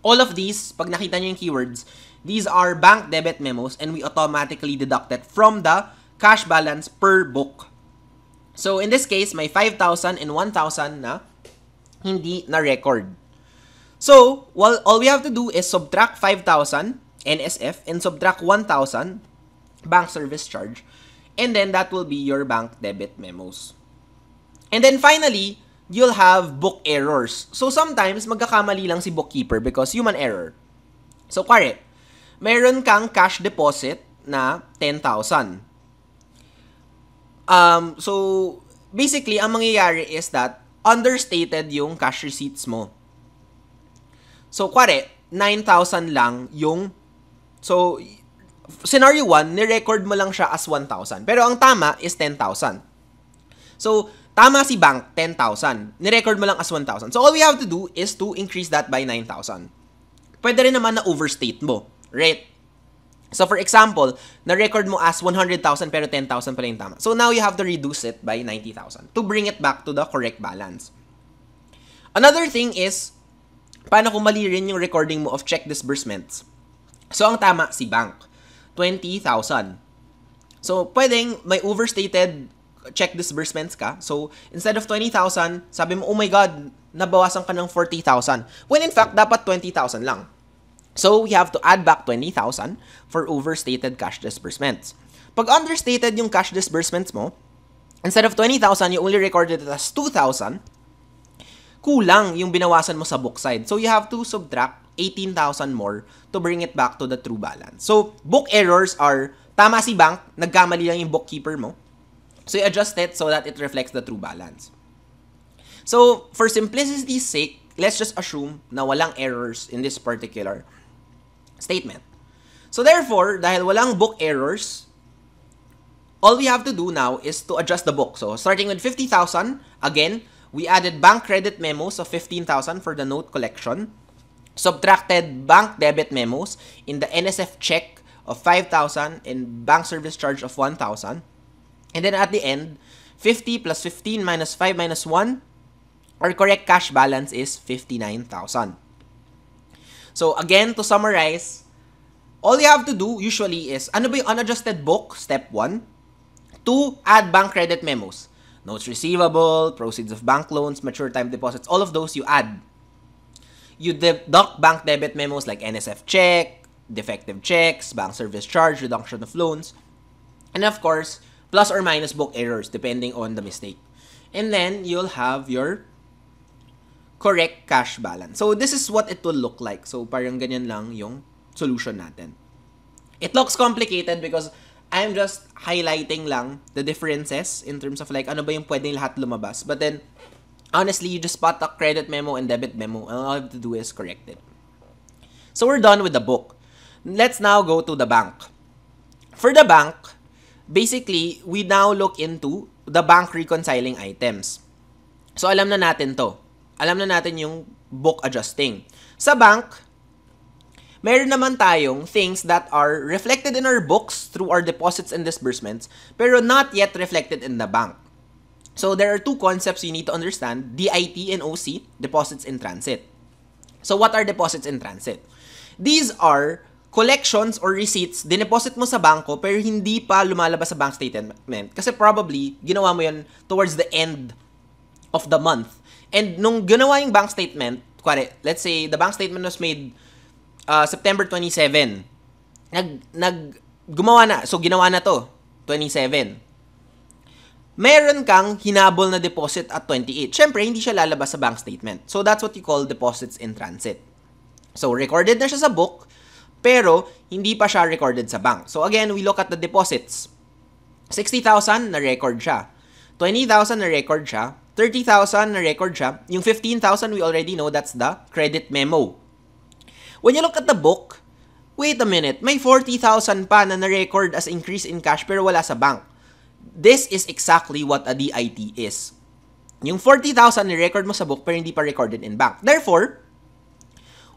All of these, pag nakita nyo yung keywords, these are bank debit memos and we automatically deduct it from the cash balance per book. So, in this case, may 5,000 and 1,000 na hindi na-record. So, all we have to do is subtract 5,000 NSF and subtract 1,000 bank service charge. And then that will be your bank debit memos. And then finally, you'll have book errors. So sometimes, magkakamali lang si bookkeeper because human error. So, pare, mayroon kang cash deposit na 10,000. So, basically, ang mangyayari is that understated yung cash receipts mo. So, pare, 9,000 lang yung... So, scenario 1, ni-record mo lang siya as 1,000. Pero ang tama is 10,000. So, tama si bank, 10,000. Ni-record mo lang as 1,000. So, all we have to do is to increase that by 9,000. Pwede rin naman na overstate mo, right? So, for example, na-record mo as 100,000 pero 10,000 pala yung tama. So, now you have to reduce it by 90,000 to bring it back to the correct balance. Another thing is, paano kung mali rin yung recording mo of check disbursements? So, ang tama si bank, 20,000. So, pwedeng may overstated check disbursements ka. So, instead of 20,000, sabi mo, oh my God, nabawasan ka ng 40,000. When in fact, dapat 20,000 lang. So, we have to add back 20,000 for overstated cash disbursements. Pag understated yung cash disbursements mo, instead of 20,000, you only recorded it as 2,000, kulang yung binawasan mo sa book side. So, you have to subtract 18,000 more to bring it back to the true balance. So, book errors are, tama si bank, nagkamali lang yung bookkeeper mo. So, you adjust it so that it reflects the true balance. So, for simplicity's sake, let's just assume na walang errors in this particular statement. So, therefore, dahil walang book errors, all we have to do now is to adjust the book. So, starting with 50,000, again, we added bank credit memos of 15,000 for the note collection, subtracted bank debit memos in the NSF check of 5,000 and bank service charge of 1,000. And then at the end, 50 plus 15 minus 5 minus 1, our correct cash balance is 59,000. So again, to summarize, all you have to do usually is, ano ba yung unadjusted book? Step 1. 2, add bank credit memos. Notes receivable, proceeds of bank loans, mature time deposits, all of those you add. You deduct bank debit memos like NSF check, defective checks, bank service charge, reduction of loans, and of course, plus or minus book errors depending on the mistake. And then, you'll have your correct cash balance. So, this is what it will look like. So, parang ganyan lang yung solution natin. It looks complicated because I'm just highlighting lang the differences in terms of like, ano ba yung pwedeng lahat lumabas. But then, honestly, you just spot a credit memo and debit memo, and all you have to do is correct it. So, we're done with the book. Let's now go to the bank. For the bank, basically, we now look into the bank reconciling items. So, alam na natin to. Alam na natin yung book adjusting. Sa bank, meron naman tayong things that are reflected in our books through our deposits and disbursements, pero not yet reflected in the bank. So, there are two concepts you need to understand, DIT and OC, deposits in transit. So, what are deposits in transit? These are collections or receipts, dineposit mo sa bangko pero hindi pa lumalabas sa bank statement. Kasi probably, ginawa mo yun towards the end of the month. And nung ginawa yung bank statement, let's say the bank statement was made September 27. Gumawa na. So, ginawa na to. 27. Meron kang hinabol na deposit at 28. Siyempre, hindi siya lalabas sa bank statement. So, that's what you call deposits in transit. So, recorded na siya sa book, pero hindi pa siya recorded sa bank. So, again, we look at the deposits. 60,000 na record siya. 20,000 na record siya. 30,000 na record siya. Yung 15,000, we already know that's the credit memo. When you look at the book, wait a minute, may 40,000 pa na na-record as increase in cash pero wala sa bank. This is exactly what a DIT is. Yung 40,000 na-record mo sa book pero hindi pa recorded in bank. Therefore,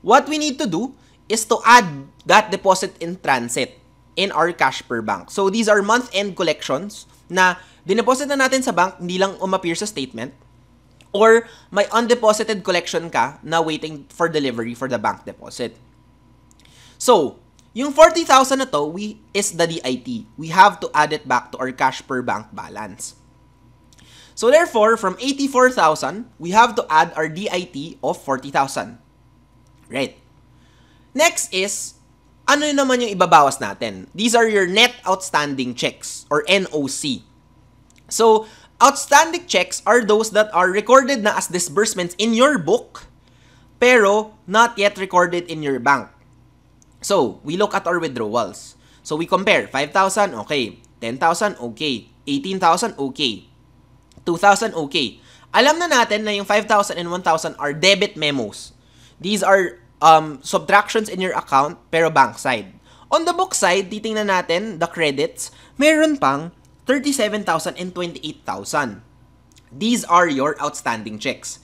what we need to do is to add that deposit in transit in our cash per bank. So, these are month-end collections na dineposit na natin sa bank, hindi lang umappear sa statement, or may undeposited collection ka na waiting for delivery for the bank deposit. So, yung 40,000 na to is the DIT. We have to add it back to our cash per bank balance. So, therefore, from 84,000, we have to add our DIT of 40,000. Right. Next is, ano naman yung ibabawas natin? These are your net outstanding checks or NOC. So, outstanding checks are those that are recorded na as disbursements in your book pero not yet recorded in your bank. So, we look at our withdrawals. So, we compare 5,000, okay. 10,000, okay. 18,000, okay. 2,000, okay. Alam na natin na yung 5,000 and 1,000 are debit memos. These are subtractions in your account pero bank side. On the book side, titingnan natin the credits. Meron pang 37,000 and 28,000. These are your outstanding checks.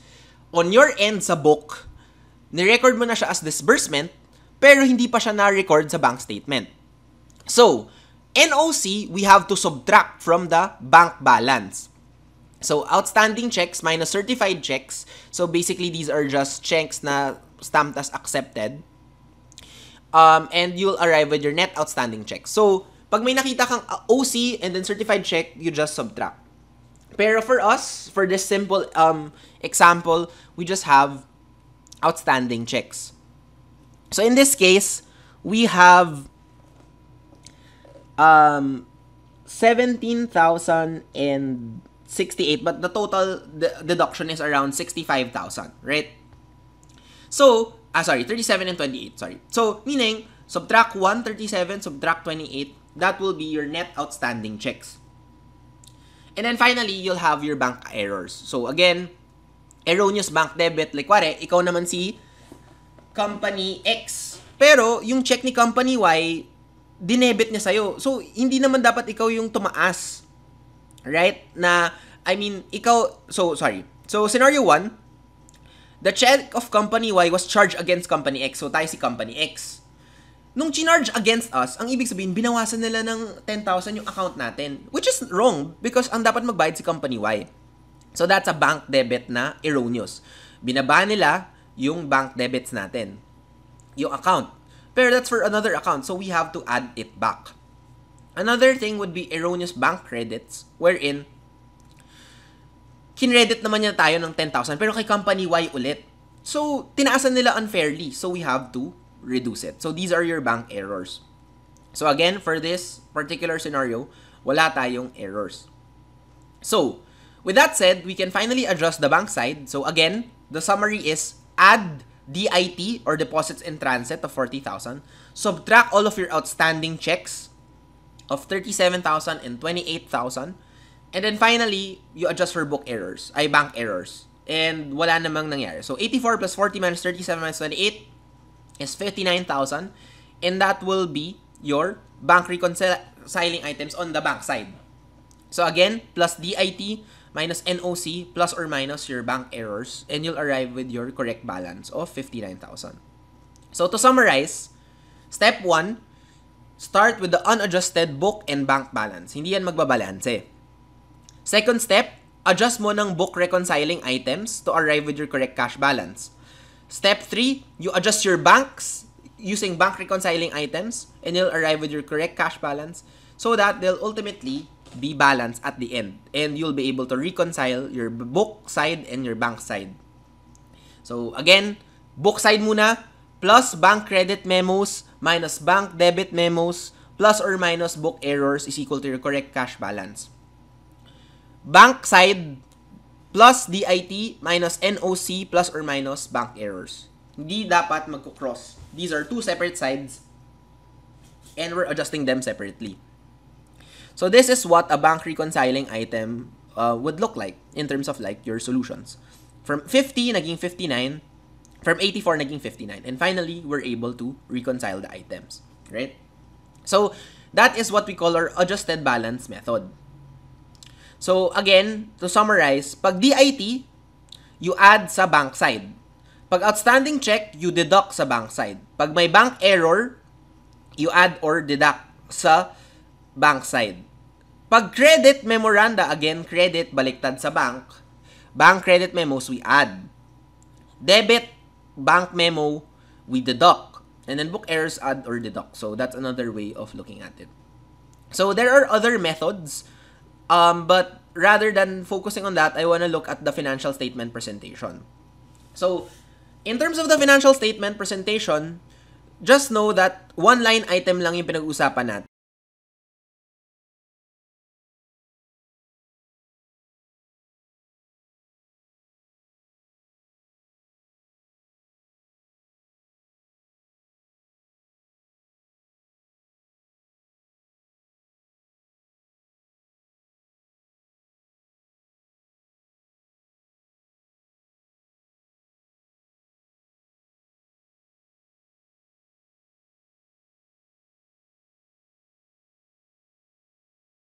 On your end sa book, ni-record mo na siya as disbursement pero hindi pa siya na-record sa bank statement. So, NOC, we have to subtract from the bank balance. So, outstanding checks minus certified checks. So, basically, these are just checks na stamped as accepted. And you'll arrive with your net outstanding checks. So, pag may nakita kang OC and then certified check, you just subtract. Pero for us, for this simple example, we just have outstanding checks. So, in this case, we have 17,068, but the total deduction is around 65,000, right? So, 37 and 28, sorry. So, meaning, subtract 137, subtract 28, that will be your net outstanding checks. And then finally, you'll have your bank errors. So, again, erroneous bank debit. Like, wari, ikaw naman si Company X. Pero, yung check ni Company Y, dinebit niya sa'yo. So, hindi naman dapat ikaw yung tumaas. Right? Na, I mean, ikaw, so, sorry. So, scenario 1, the check of Company Y was charged against Company X. So, tayo si Company X. Nung charge against us, ang ibig sabihin, binawasan nila ng 10,000 yung account natin. Which is wrong because ang dapat magbayad si Company Y. So, that's a bank debit na erroneous. Binaba nila yung bank debits natin. Yung account. Pero that's for another account. So, we have to add it back. Another thing would be erroneous bank credits wherein kinredit naman niya tayo ng 10,000 pero kay Company Y ulit. So, tinaasan nila unfairly. So, we have to reduce it. So, these are your bank errors. So, again, for this particular scenario, wala tayong errors. So, with that said, we can finally adjust the bank side. So, again, the summary is add DIT or deposits in transit of 40,000. Subtract all of your outstanding checks of 37,000 and 28,000. And then finally, you adjust for book errors, bank errors. And wala namang nangyari. So 84 plus 40 minus 37 minus 28 is 59,000. And that will be your bank reconciling items on the bank side. So again, plus DIT minus NOC plus or minus your bank errors, and you'll arrive with your correct balance of 59,000. So to summarize, step 1, start with the unadjusted book and bank balance. Hindi yan magbabalanse. Second step, adjust mo ng book reconciling items to arrive with your correct cash balance. Step 3, you adjust your banks using bank reconciling items, and you'll arrive with your correct cash balance so that they'll ultimately be balanced at the end, and you'll be able to reconcile your book side and your bank side. So again, book side muna, plus bank credit memos minus bank debit memos plus or minus book errors is equal to your correct cash balance. Bank side plus DIT minus NOC plus or minus bank errors. Hindi dapat magko-cross. These are two separate sides and we're adjusting them separately. So this is what a bank reconciling item would look like in terms of like your solutions. From 50, naging 59. From 84, naging 59. And finally, we're able to reconcile the items. Right? So that is what we call our adjusted balance method. So again, to summarize, pag DIT, you add sa bank side. Pag outstanding check, you deduct sa bank side. Pag may bank error, you add or deduct sa bank side. Pag credit memoranda, again, credit, baliktad sa bank. Bank credit memos, we add. Debit, bank memo, we deduct. And then book errors, add or deduct. So that's another way of looking at it. So there are other methods, but rather than focusing on that, I want to look at the financial statement presentation. So in terms of the financial statement presentation, just know that one line item lang yung pinag-usapan natin.